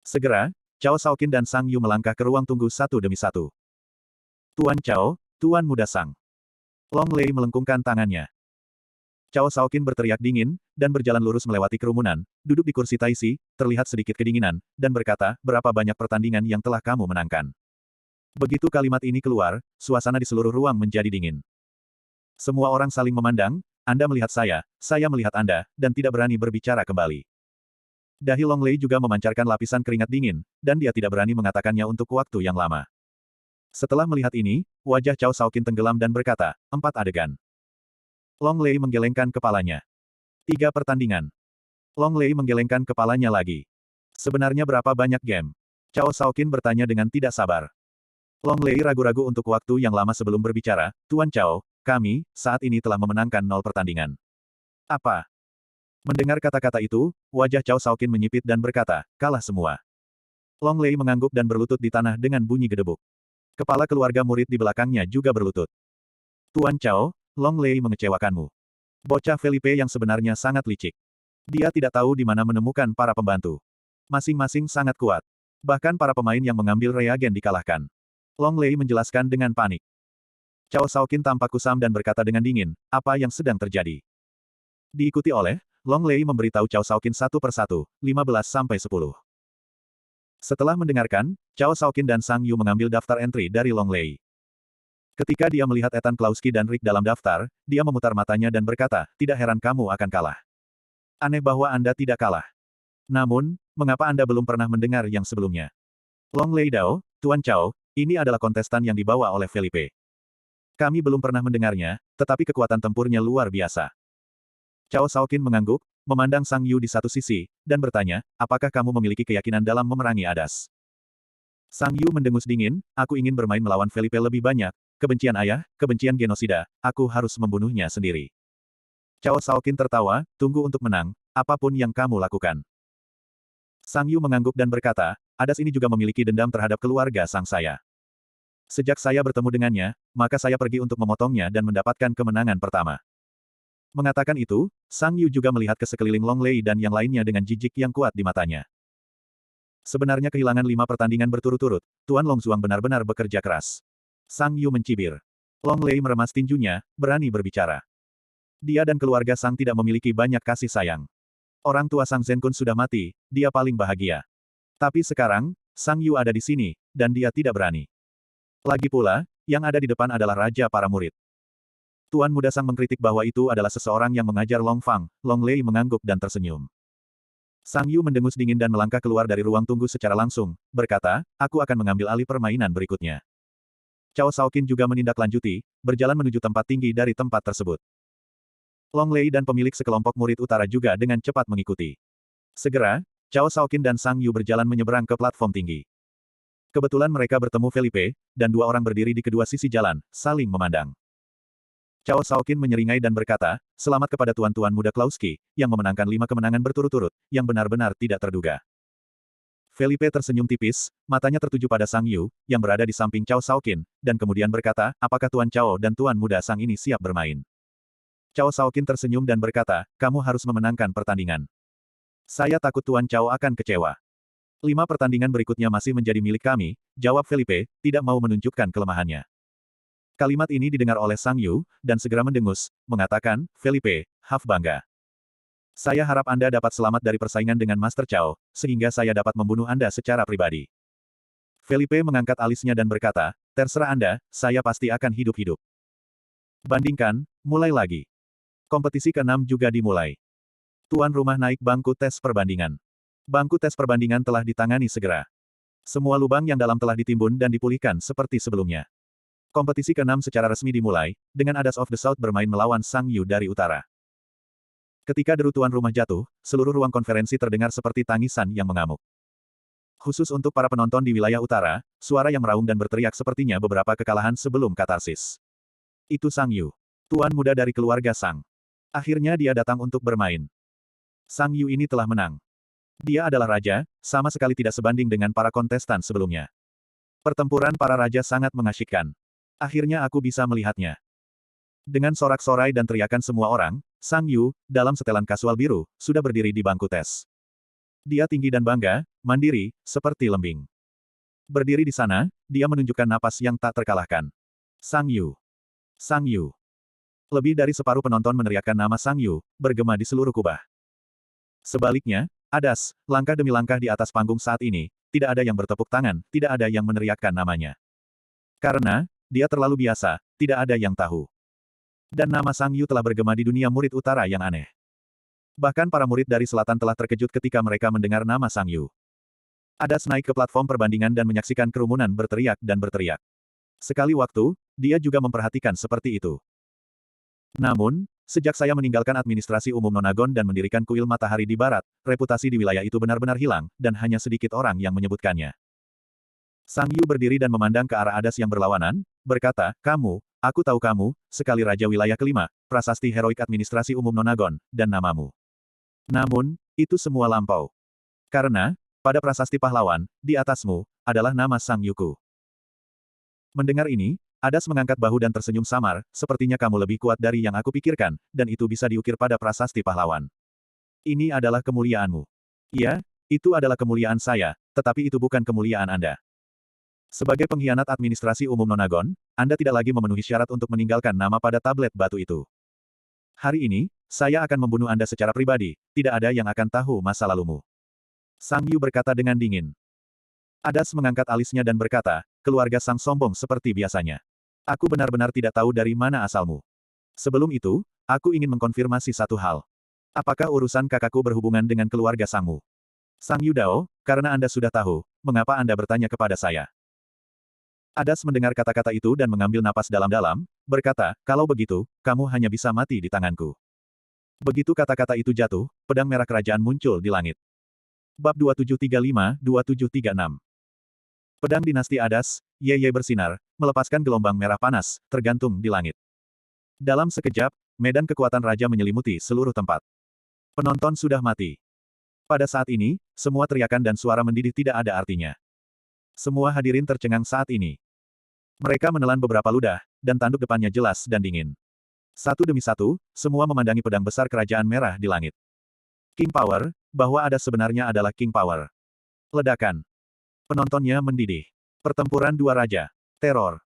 Segera, Cao Shaoqin dan Sang Yu melangkah ke ruang tunggu satu demi satu. Tuan Cao, Tuan Muda Sang. Long Lei melengkungkan tangannya. Cao Shaoqin berteriak dingin, dan berjalan lurus melewati kerumunan, duduk di kursi taisi, terlihat sedikit kedinginan, dan berkata, berapa banyak pertandingan yang telah kamu menangkan. Begitu kalimat ini keluar, suasana di seluruh ruang menjadi dingin. Semua orang saling memandang, Anda melihat saya melihat Anda, dan tidak berani berbicara kembali. Dahi Long Lei juga memancarkan lapisan keringat dingin, dan dia tidak berani mengatakannya untuk waktu yang lama. Setelah melihat ini, wajah Cao Shaoqin tenggelam dan berkata, 4 adegan. Long Lei menggelengkan kepalanya. 3 pertandingan. Long Lei menggelengkan kepalanya lagi. Sebenarnya berapa banyak game? Cao Shaoqin bertanya dengan tidak sabar. Long Lei ragu-ragu untuk waktu yang lama sebelum berbicara, Tuan Cao, kami, saat ini telah memenangkan 0 pertandingan. Apa? Mendengar kata-kata itu, wajah Cao Shaoqin menyipit dan berkata, kalah semua. Long Lei mengangguk dan berlutut di tanah dengan bunyi gedebuk. Kepala keluarga murid di belakangnya juga berlutut. Tuan Cao, Long Lei mengecewakanmu. Bocah Felipe yang sebenarnya sangat licik. Dia tidak tahu di mana menemukan para pembantu. Masing-masing sangat kuat. Bahkan para pemain yang mengambil reagen dikalahkan. Long Lei menjelaskan dengan panik. Cao Shaoqin tampak kusam dan berkata dengan dingin, apa yang sedang terjadi? Diikuti oleh, Long Lei memberitahu Cao Shaoqin satu persatu, 15-10. Setelah mendengarkan, Cao Shaoqin dan Sang Yu mengambil daftar entry dari Long Lei. Ketika dia melihat Ethan Klauski dan Rick dalam daftar, dia memutar matanya dan berkata, tidak heran kamu akan kalah. Aneh bahwa Anda tidak kalah. Namun, mengapa Anda belum pernah mendengar yang sebelumnya? Long Lei Dao, Tuan Cao, ini adalah kontestan yang dibawa oleh Felipe. Kami belum pernah mendengarnya, tetapi kekuatan tempurnya luar biasa. Cao Shaoqin mengangguk, memandang Sang Yu di satu sisi, dan bertanya, apakah kamu memiliki keyakinan dalam memerangi Adas? Sang Yu mendengus dingin, aku ingin bermain melawan Felipe lebih banyak, kebencian ayah, kebencian genosida, aku harus membunuhnya sendiri. Cao Shaoqin tertawa, tunggu untuk menang, apapun yang kamu lakukan. Sang Yu mengangguk dan berkata, Adas ini juga memiliki dendam terhadap keluarga sang saya. Sejak saya bertemu dengannya, maka saya pergi untuk memotongnya dan mendapatkan kemenangan pertama. Mengatakan itu, Sang Yu juga melihat ke sekeliling Long Lei dan yang lainnya dengan jijik yang kuat di matanya. Sebenarnya kehilangan 5 pertandingan berturut-turut, Tuan Long Zuang benar-benar bekerja keras. Sang Yu mencibir. Long Lei meremas tinjunya, berani berbicara. Dia dan keluarga Sang tidak memiliki banyak kasih sayang. Orang tua Sang Zenkun sudah mati, dia paling bahagia. Tapi sekarang, Sang Yu ada di sini, dan dia tidak berani. Lagi pula, yang ada di depan adalah raja para murid. Tuan Muda Sang mengkritik bahwa itu adalah seseorang yang mengajar Long Fang. Long Lei mengangguk dan tersenyum. Sang Yu mendengus dingin dan melangkah keluar dari ruang tunggu secara langsung, berkata, aku akan mengambil alih permainan berikutnya. Cao Shaoqin juga menindaklanjuti, berjalan menuju tempat tinggi dari tempat tersebut. Long Lei dan pemilik sekelompok murid utara juga dengan cepat mengikuti. Segera, Cao Shaoqin dan Sang Yu berjalan menyeberang ke platform tinggi. Kebetulan mereka bertemu Felipe, dan dua orang berdiri di kedua sisi jalan, saling memandang. Cao Shaoqin menyeringai dan berkata, selamat kepada tuan-tuan muda Klauski, yang memenangkan 5 kemenangan berturut-turut, yang benar-benar tidak terduga. Felipe tersenyum tipis, matanya tertuju pada Sang Yu, yang berada di samping Cao Shaoqin, dan kemudian berkata, apakah Tuan Cao dan Tuan Muda Sang ini siap bermain? Cao Shaoqin tersenyum dan berkata, kamu harus memenangkan pertandingan. Saya takut Tuan Cao akan kecewa. 5 pertandingan berikutnya masih menjadi milik kami, jawab Felipe, tidak mau menunjukkan kelemahannya. Kalimat ini didengar oleh Sang Yu, dan segera mendengus, mengatakan, Felipe, Haf bangga. Saya harap Anda dapat selamat dari persaingan dengan Master Cao, sehingga saya dapat membunuh Anda secara pribadi. Felipe mengangkat alisnya dan berkata, terserah Anda, saya pasti akan hidup-hidup. Bandingkan, mulai lagi. Kompetisi ke-6 juga dimulai. Tuan rumah naik bangku tes perbandingan. Bangku tes perbandingan telah ditangani segera. Semua lubang yang dalam telah ditimbun dan dipulihkan seperti sebelumnya. Kompetisi ke-6 secara resmi dimulai, dengan Adas of the South bermain melawan Sang Yu dari utara. Ketika deru tuan rumah jatuh, seluruh ruang konferensi terdengar seperti tangisan yang mengamuk. Khusus untuk para penonton di wilayah utara, suara yang meraung dan berteriak sepertinya beberapa kekalahan sebelum katarsis. Itu Sang Yu. Tuan muda dari keluarga Sang. Akhirnya dia datang untuk bermain. Sang Yu ini telah menang. Dia adalah raja, sama sekali tidak sebanding dengan para kontestan sebelumnya. Pertempuran para raja sangat mengasyikkan. Akhirnya aku bisa melihatnya. Dengan sorak-sorai dan teriakan semua orang, Sang Yu, dalam setelan kasual biru, sudah berdiri di bangku tes. Dia tinggi dan bangga, mandiri, seperti lembing. Berdiri di sana, dia menunjukkan napas yang tak terkalahkan. Sang Yu. Sang Yu. Lebih dari separuh penonton meneriakkan nama Sang Yu, bergema di seluruh kubah. Sebaliknya, Adas, langkah demi langkah di atas panggung saat ini, tidak ada yang bertepuk tangan, tidak ada yang meneriakkan namanya. Karena, dia terlalu biasa, tidak ada yang tahu. Dan nama Sang Yu telah bergema di dunia murid utara yang aneh. Bahkan para murid dari selatan telah terkejut ketika mereka mendengar nama Sang Yu. Adas naik ke platform perbandingan dan menyaksikan kerumunan berteriak dan berteriak. Sekali waktu, dia juga memperhatikan seperti itu. Namun, sejak saya meninggalkan administrasi umum Nonagon dan mendirikan kuil matahari di barat, reputasi di wilayah itu benar-benar hilang, dan hanya sedikit orang yang menyebutkannya. Sang Yu berdiri dan memandang ke arah Adas yang berlawanan, berkata, kamu, aku tahu kamu, sekali Raja Wilayah Kelima, prasasti heroik administrasi umum Nonagon, dan namamu. Namun, itu semua lampau. Karena, pada prasasti pahlawan, di atasmu, adalah nama Sang Yuku. Mendengar ini, Adas mengangkat bahu dan tersenyum samar, sepertinya kamu lebih kuat dari yang aku pikirkan, dan itu bisa diukir pada prasasti pahlawan. Ini adalah kemuliaanmu. Iya, itu adalah kemuliaan saya, tetapi itu bukan kemuliaan Anda. Sebagai pengkhianat administrasi umum Nonagon, Anda tidak lagi memenuhi syarat untuk meninggalkan nama pada tablet batu itu. Hari ini, saya akan membunuh Anda secara pribadi, tidak ada yang akan tahu masa lalumu. Sang Yu berkata dengan dingin. Adas mengangkat alisnya dan berkata, keluarga Sang sombong seperti biasanya. Aku benar-benar tidak tahu dari mana asalmu. Sebelum itu, aku ingin mengkonfirmasi satu hal. Apakah urusan kakakku berhubungan dengan keluarga Sangmu? Sang Yu Dao, karena Anda sudah tahu, mengapa Anda bertanya kepada saya? Adas mendengar kata-kata itu dan mengambil napas dalam-dalam, berkata, kalau begitu, kamu hanya bisa mati di tanganku. Begitu kata-kata itu jatuh, pedang merah kerajaan muncul di langit. Bab 2735-2736. Pedang dinasti Adas, Ye bersinar, melepaskan gelombang merah panas, tergantung di langit. Dalam sekejap, medan kekuatan raja menyelimuti seluruh tempat. Penonton sudah mati. Pada saat ini, semua teriakan dan suara mendidih tidak ada artinya. Semua hadirin tercengang saat ini. Mereka menelan beberapa ludah, dan tanduk depannya jelas dan dingin. Satu demi satu, semua memandangi pedang besar kerajaan merah di langit. King Power, bahwa ada sebenarnya adalah King Power. Ledakan. Penontonnya mendidih. Pertempuran dua raja. Teror.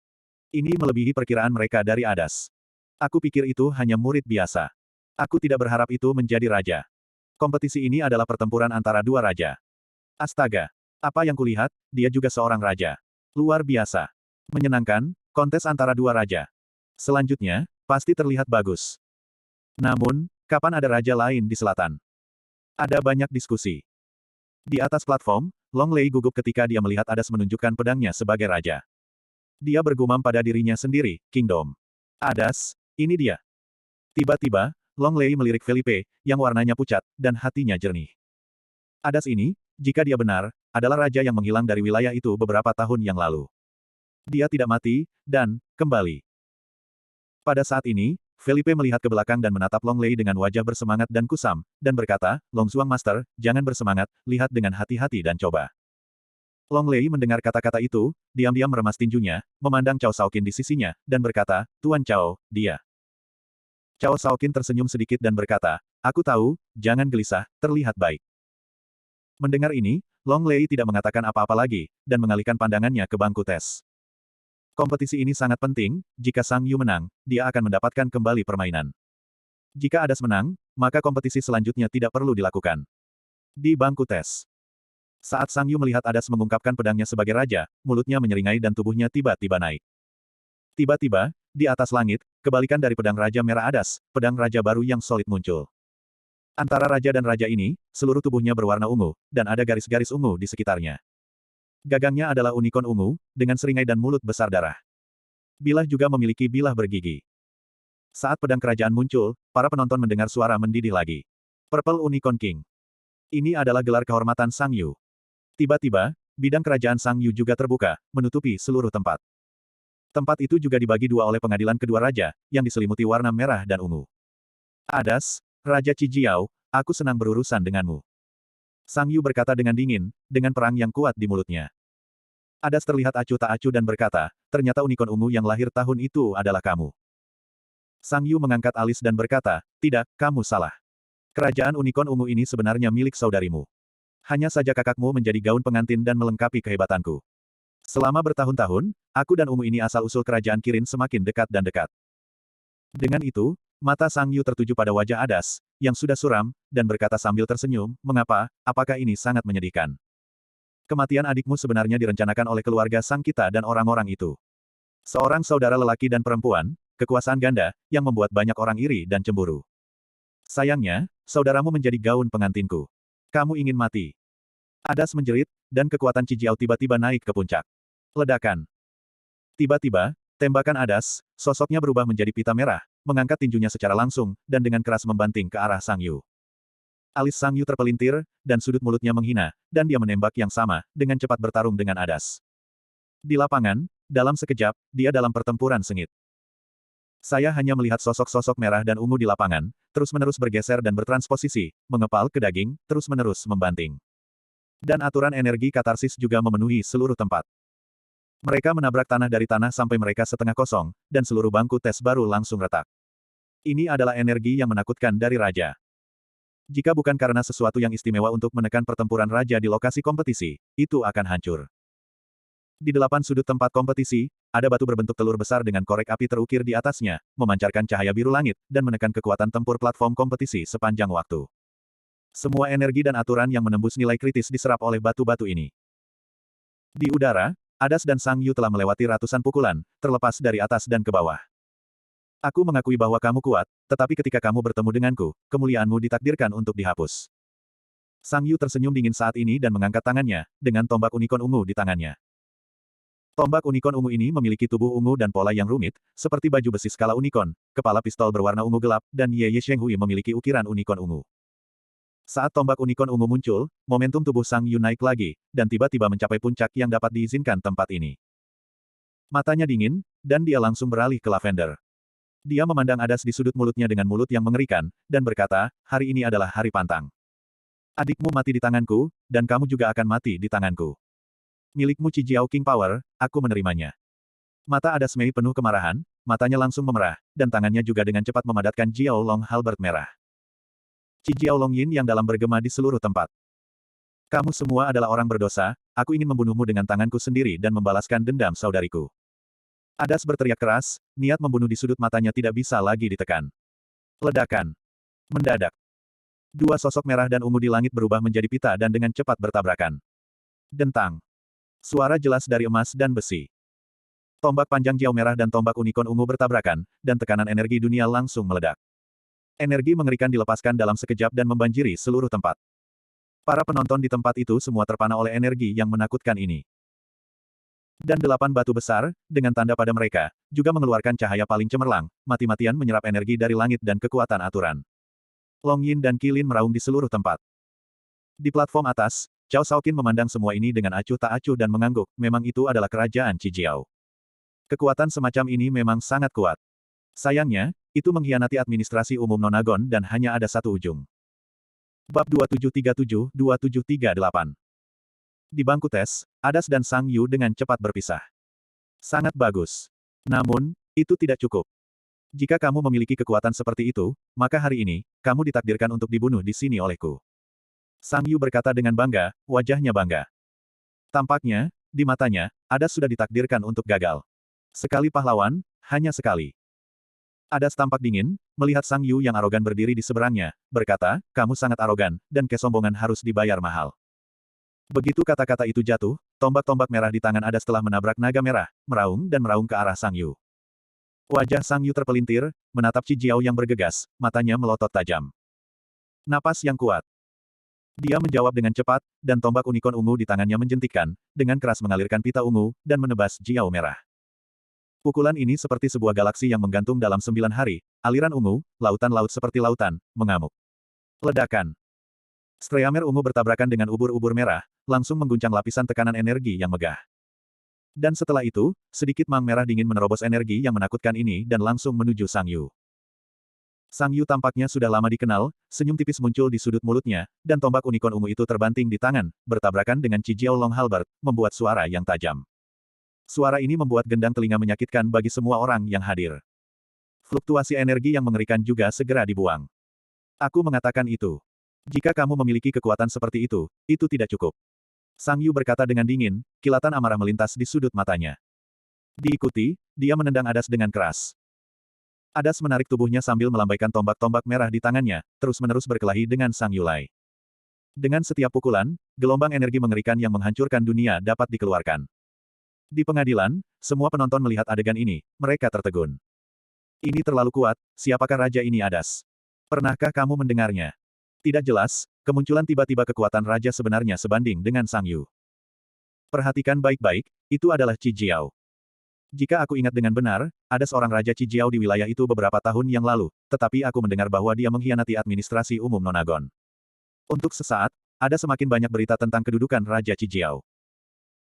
Ini melebihi perkiraan mereka dari Adas. Aku pikir itu hanya murid biasa. Aku tidak berharap itu menjadi raja. Kompetisi ini adalah pertempuran antara dua raja. Astaga. Apa yang kulihat, dia juga seorang raja. Luar biasa. Menyenangkan, kontes antara dua raja. Selanjutnya, pasti terlihat bagus. Namun, kapan ada raja lain di selatan? Ada banyak diskusi. Di atas platform, Long Lei gugup ketika dia melihat Adas menunjukkan pedangnya sebagai raja. Dia bergumam pada dirinya sendiri, Kingdom. Adas, ini dia. Tiba-tiba, Long Lei melirik Felipe, yang warnanya pucat, dan hatinya jernih. Adas ini, jika dia benar, adalah raja yang menghilang dari wilayah itu beberapa tahun yang lalu. Dia tidak mati, dan kembali. Pada saat ini, Felipe melihat ke belakang dan menatap Long Lei dengan wajah bersemangat dan kusam, dan berkata, Long Zuang Master, jangan bersemangat, lihat dengan hati-hati dan coba. Long Lei mendengar kata-kata itu, diam-diam meremas tinjunya, memandang Cao Shaoqin di sisinya, dan berkata, Tuan Cao, dia. Cao Shaoqin tersenyum sedikit dan berkata, aku tahu, jangan gelisah, terlihat baik. Mendengar ini, Long Lei tidak mengatakan apa-apa lagi, dan mengalihkan pandangannya ke bangku tes. Kompetisi ini sangat penting, jika Sang Yu menang, dia akan mendapatkan kembali permainan. Jika Adas menang, maka kompetisi selanjutnya tidak perlu dilakukan. Di bangku tes. Saat Sang Yu melihat Adas mengungkapkan pedangnya sebagai raja, mulutnya menyeringai dan tubuhnya tiba-tiba naik. Tiba-tiba, di atas langit, kebalikan dari pedang Raja Merah Adas, pedang raja baru yang solid muncul. Antara raja dan raja ini, seluruh tubuhnya berwarna ungu, dan ada garis-garis ungu di sekitarnya. Gagangnya adalah unicorn ungu, dengan seringai dan mulut besar darah. Bilah juga memiliki bilah bergigi. Saat pedang kerajaan muncul, para penonton mendengar suara mendidih lagi. Purple Unicorn King. Ini adalah gelar kehormatan Sang Yu. Tiba-tiba, bidang kerajaan Sang Yu juga terbuka, menutupi seluruh tempat. Tempat itu juga dibagi dua oleh pengadilan kedua raja, yang diselimuti warna merah dan ungu. Adas, Raja Qijiao, aku senang berurusan denganmu. Sang Yu berkata dengan dingin, dengan perang yang kuat di mulutnya. Adas terlihat acuh tak acuh dan berkata, ternyata unicorn ungu yang lahir tahun itu adalah kamu. Sang Yu mengangkat alis dan berkata, tidak, kamu salah. Kerajaan unicorn ungu ini sebenarnya milik saudarimu. Hanya saja kakakmu menjadi gaun pengantin dan melengkapi kehebatanku. Selama bertahun-tahun, aku dan ungu ini asal-usul kerajaan Kirin semakin dekat dan dekat. Dengan itu, mata Sang Yu tertuju pada wajah Adas, yang sudah suram, dan berkata sambil tersenyum, mengapa, apakah ini sangat menyedihkan? Kematian adikmu sebenarnya direncanakan oleh keluarga Sang Kita dan orang-orang itu. Seorang saudara lelaki dan perempuan, kekuasaan ganda, yang membuat banyak orang iri dan cemburu. Sayangnya, saudaramu menjadi gaun pengantinku. Kamu ingin mati. Adas menjerit, dan kekuatan Qijiao tiba-tiba naik ke puncak. Ledakan. Tiba-tiba, tembakan Adas, sosoknya berubah menjadi pita merah, mengangkat tinjunya secara langsung, dan dengan keras membanting ke arah Sang Yu. Alis Sang Yu terpelintir, dan sudut mulutnya menghina, dan dia menembak yang sama, dengan cepat bertarung dengan Adas. Di lapangan, dalam sekejap, dia dalam pertempuran sengit. Saya hanya melihat sosok-sosok merah dan ungu di lapangan, terus-menerus bergeser dan bertransposisi, mengepal ke daging, terus-menerus membanting. Dan aturan energi katarsis juga memenuhi seluruh tempat. Mereka menabrak tanah dari tanah sampai mereka setengah kosong, dan seluruh bangku tes baru langsung retak. Ini adalah energi yang menakutkan dari raja. Jika bukan karena sesuatu yang istimewa untuk menekan pertempuran raja di lokasi kompetisi, itu akan hancur. Di 8 sudut tempat kompetisi, ada batu berbentuk telur besar dengan korek api terukir di atasnya, memancarkan cahaya biru langit, dan menekan kekuatan tempur platform kompetisi sepanjang waktu. Semua energi dan aturan yang menembus nilai kritis diserap oleh batu-batu ini. Di udara, Adas dan Sang Yu telah melewati ratusan pukulan, terlepas dari atas dan ke bawah. Aku mengakui bahwa kamu kuat, tetapi ketika kamu bertemu denganku, kemuliaanmu ditakdirkan untuk dihapus. Sang Yu tersenyum dingin saat ini dan mengangkat tangannya, dengan tombak unicorn ungu di tangannya. Tombak unicorn ungu ini memiliki tubuh ungu dan pola yang rumit, seperti baju besi skala unicorn, kepala pistol berwarna ungu gelap, dan Ye Shenghui memiliki ukiran unicorn ungu. Saat tombak unicorn ungu muncul, momentum tubuh Sang Yu naik lagi, dan tiba-tiba mencapai puncak yang dapat diizinkan tempat ini. Matanya dingin, dan dia langsung beralih ke lavender. Dia memandang Adas di sudut mulutnya dengan mulut yang mengerikan, dan berkata, hari ini adalah hari pantang. Adikmu mati di tanganku, dan kamu juga akan mati di tanganku. Milikmu Qijiao King Power, aku menerimanya. Mata Adas Mei penuh kemarahan, matanya langsung memerah, dan tangannya juga dengan cepat memadatkan Jiao Long halberd merah. Qijiao Long Yin yang dalam bergema di seluruh tempat. Kamu semua adalah orang berdosa, aku ingin membunuhmu dengan tanganku sendiri dan membalaskan dendam saudariku. Adas berteriak keras, niat membunuh di sudut matanya tidak bisa lagi ditekan. Ledakan. Mendadak. Dua sosok merah dan ungu di langit berubah menjadi pita dan dengan cepat bertabrakan. Dentang. Suara jelas dari emas dan besi. Tombak panjang Jiao merah dan tombak unicorn ungu bertabrakan, dan tekanan energi dunia langsung meledak. Energi mengerikan dilepaskan dalam sekejap dan membanjiri seluruh tempat. Para penonton di tempat itu semua terpana oleh energi yang menakutkan ini. Dan 8 batu besar, dengan tanda pada mereka, juga mengeluarkan cahaya paling cemerlang, mati-matian menyerap energi dari langit dan kekuatan aturan. Long Yin dan Qilin meraung di seluruh tempat. Di platform atas, Cao Shaoqin memandang semua ini dengan acuh tak acuh dan mengangguk, memang itu adalah kerajaan Qijiao. Kekuatan semacam ini memang sangat kuat. Sayangnya, itu mengkhianati administrasi umum Nonagon dan hanya ada satu ujung. Bab 2737-2738. Di bangku tes, Adas dan Sang Yu dengan cepat berpisah. Sangat bagus. Namun, itu tidak cukup. Jika kamu memiliki kekuatan seperti itu, maka hari ini, kamu ditakdirkan untuk dibunuh di sini olehku. Sang Yu berkata dengan bangga, wajahnya bangga. Tampaknya, di matanya, Adas sudah ditakdirkan untuk gagal. Sekali pahlawan, hanya sekali. Adas tampak dingin, melihat Sang Yu yang arogan berdiri di seberangnya, berkata, kamu sangat arogan, dan kesombongan harus dibayar mahal. Begitu kata-kata itu jatuh, tombak-tombak merah di tangan Adas telah menabrak naga merah, meraung dan meraung ke arah Sang Yu. Wajah Sang Yu terpelintir, menatap Qijiao yang bergegas, matanya melotot tajam. Napas yang kuat. Dia menjawab dengan cepat, dan tombak unicorn ungu di tangannya menjentikkan, dengan keras mengalirkan pita ungu, dan menebas Jiao merah. Pukulan ini seperti sebuah galaksi yang menggantung dalam 9 hari, aliran ungu, lautan laut seperti lautan, mengamuk. Ledakan. Streamer ungu bertabrakan dengan ubur-ubur merah, langsung mengguncang lapisan tekanan energi yang megah. Dan setelah itu, sedikit mang merah dingin menerobos energi yang menakutkan ini dan langsung menuju Sang Yu. Sang Yu tampaknya sudah lama dikenal, senyum tipis muncul di sudut mulutnya, dan tombak unicorn ungu itu terbanting di tangan, bertabrakan dengan Qijiao Long halberd, membuat suara yang tajam. Suara ini membuat gendang telinga menyakitkan bagi semua orang yang hadir. Fluktuasi energi yang mengerikan juga segera dibuang. Aku mengatakan itu. Jika kamu memiliki kekuatan seperti itu tidak cukup. Sang Yu berkata dengan dingin, kilatan amarah melintas di sudut matanya. Diikuti, dia menendang Adas dengan keras. Adas menarik tubuhnya sambil melambaikan tombak-tombak merah di tangannya, terus-menerus berkelahi dengan Sang Yulai. Dengan setiap pukulan, gelombang energi mengerikan yang menghancurkan dunia dapat dikeluarkan. Di pengadilan, semua penonton melihat adegan ini, mereka tertegun. Ini terlalu kuat, siapakah raja ini Adas? Pernahkah kamu mendengarnya? Tidak jelas, kemunculan tiba-tiba kekuatan raja sebenarnya sebanding dengan Sang Yu. Perhatikan baik-baik, itu adalah Qijiao. Jika aku ingat dengan benar, ada seorang raja Qijiao di wilayah itu beberapa tahun yang lalu, tetapi aku mendengar bahwa dia mengkhianati administrasi umum Nonagon. Untuk sesaat, ada semakin banyak berita tentang kedudukan Raja Qijiao.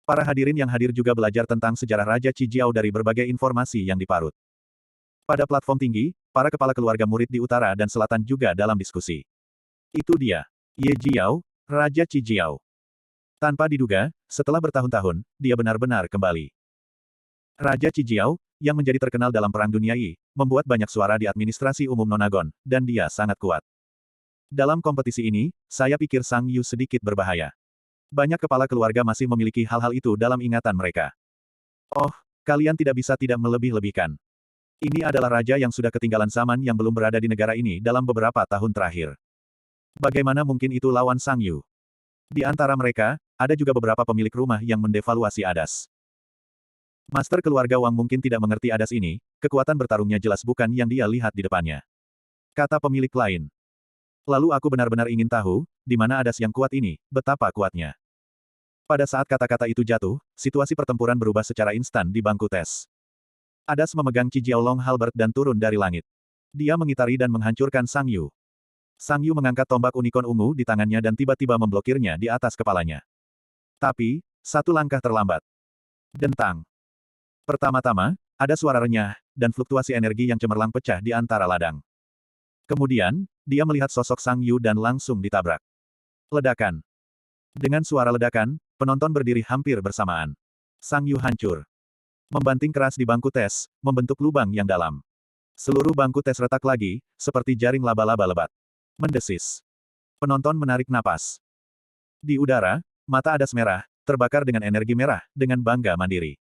Para hadirin yang hadir juga belajar tentang sejarah Raja Qijiao dari berbagai informasi yang diparut. Pada platform tinggi, para kepala keluarga murid di utara dan selatan juga dalam diskusi. Itu dia, Ye Jiao, Raja Qijiao. Tanpa diduga, setelah bertahun-tahun, dia benar-benar kembali. Raja Qijiao, yang menjadi terkenal dalam Perang Dunia Yi, membuat banyak suara di administrasi umum Nonagon, dan dia sangat kuat. Dalam kompetisi ini, saya pikir Sang Yu sedikit berbahaya. Banyak kepala keluarga masih memiliki hal-hal itu dalam ingatan mereka. Oh, kalian tidak bisa tidak melebih-lebihkan. Ini adalah raja yang sudah ketinggalan zaman yang belum berada di negara ini dalam beberapa tahun terakhir. Bagaimana mungkin itu lawan Sang Yu? Di antara mereka, ada juga beberapa pemilik rumah yang mendevaluasi Adas. Master keluarga Wang mungkin tidak mengerti Adas ini, kekuatan bertarungnya jelas bukan yang dia lihat di depannya. Kata pemilik lain. Lalu aku benar-benar ingin tahu, di mana Adas yang kuat ini, betapa kuatnya. Pada saat kata-kata itu jatuh, situasi pertempuran berubah secara instan di bangku tes. Adas memegang Qijiao Long halberd dan turun dari langit. Dia mengitari dan menghancurkan Sang Yu. Sang Yu mengangkat tombak unicorn ungu di tangannya dan tiba-tiba memblokirnya di atas kepalanya. Tapi, satu langkah terlambat. Dentang. Pertama-tama, ada suara renyah, dan fluktuasi energi yang cemerlang pecah di antara ladang. Kemudian, dia melihat sosok Sang Yu dan langsung ditabrak. Ledakan. Dengan suara ledakan, penonton berdiri hampir bersamaan. Sang Yu hancur. Membanting keras di bangku tes, membentuk lubang yang dalam. Seluruh bangku tes retak lagi, seperti jaring laba-laba lebat. Mendesis. Penonton menarik napas. Di udara, mata Adas merah, terbakar dengan energi merah, dengan bangga mandiri.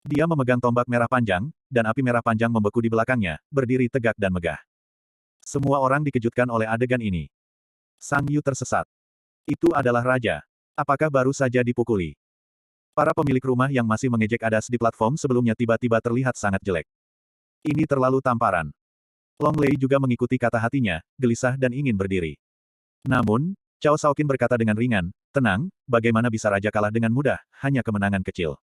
Dia memegang tombak merah panjang, dan api merah panjang membeku di belakangnya, berdiri tegak dan megah. Semua orang dikejutkan oleh adegan ini. Sang Yu tersesat. Itu adalah raja. Apakah baru saja dipukuli? Para pemilik rumah yang masih mengejek Adas di platform sebelumnya tiba-tiba terlihat sangat jelek. Ini terlalu tamparan. Long Lei juga mengikuti kata hatinya, gelisah dan ingin berdiri. Namun, Cao Shaoqin berkata dengan ringan, tenang, bagaimana bisa raja kalah dengan mudah, hanya kemenangan kecil.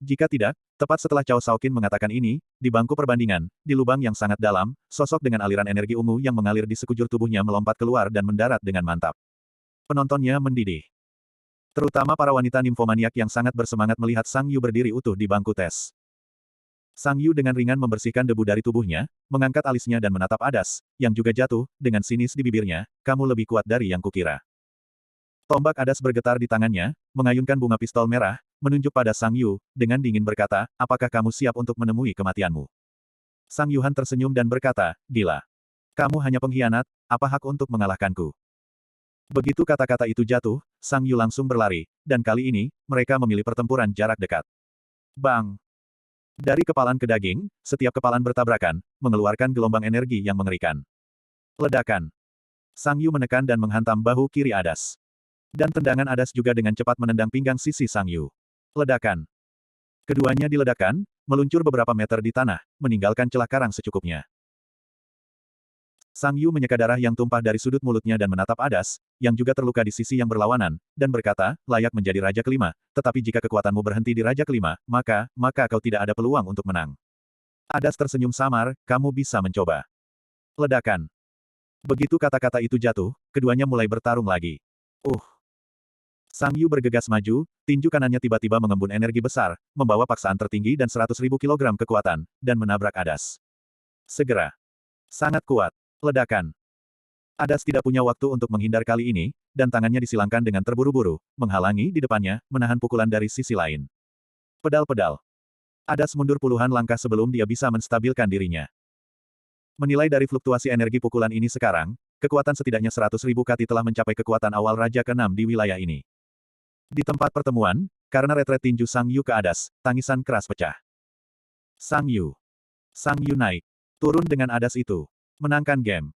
Jika tidak, tepat setelah Cao Shaoqin mengatakan ini, di bangku perbandingan, di lubang yang sangat dalam, sosok dengan aliran energi ungu yang mengalir di sekujur tubuhnya melompat keluar dan mendarat dengan mantap. Penontonnya mendidih. Terutama para wanita nimfomaniak yang sangat bersemangat melihat Sang Yu berdiri utuh di bangku tes. Sang Yu dengan ringan membersihkan debu dari tubuhnya, mengangkat alisnya dan menatap Adas, yang juga jatuh, dengan sinis di bibirnya, kamu lebih kuat dari yang kukira. Tombak Adas bergetar di tangannya, mengayunkan bunga pistol merah, menunjuk pada Sang Yu, dengan dingin berkata, apakah kamu siap untuk menemui kematianmu? Sang Yuhan tersenyum dan berkata, gila. Kamu hanya pengkhianat, apa hak untuk mengalahkanku? Begitu kata-kata itu jatuh, Sang Yu langsung berlari, dan kali ini, mereka memilih pertempuran jarak dekat. Bang! Dari kepalan ke daging, setiap kepalan bertabrakan, mengeluarkan gelombang energi yang mengerikan. Ledakan. Sang Yu menekan dan menghantam bahu kiri Adas. Dan tendangan Adas juga dengan cepat menendang pinggang sisi Sang Yu. Ledakan. Keduanya diledakkan, meluncur beberapa meter di tanah, meninggalkan celah karang secukupnya. Sang Yu menyeka darah yang tumpah dari sudut mulutnya dan menatap Adas, yang juga terluka di sisi yang berlawanan, dan berkata, layak menjadi raja kelima, tetapi jika kekuatanmu berhenti di raja kelima, maka kau tidak ada peluang untuk menang. Adas tersenyum samar, kamu bisa mencoba. Ledakan. Begitu kata-kata itu jatuh, keduanya mulai bertarung lagi. Sang Yu bergegas maju, tinju kanannya tiba-tiba mengembun energi besar, membawa paksaan tertinggi dan 100.000 kilogram kekuatan, dan menabrak Adas. Segera. Sangat kuat. Ledakan. Adas tidak punya waktu untuk menghindar kali ini, dan tangannya disilangkan dengan terburu-buru, menghalangi di depannya, menahan pukulan dari sisi lain. Pedal-pedal. Adas mundur puluhan langkah sebelum dia bisa menstabilkan dirinya. Menilai dari fluktuasi energi pukulan ini sekarang, kekuatan setidaknya 100.000 kati telah mencapai kekuatan awal Raja ke-6 di wilayah ini. Di tempat pertemuan, karena retret tinju Sang Yu ke Adas, tangisan keras pecah. Sang Yu naik. Turun dengan Adas itu. Menangkan game.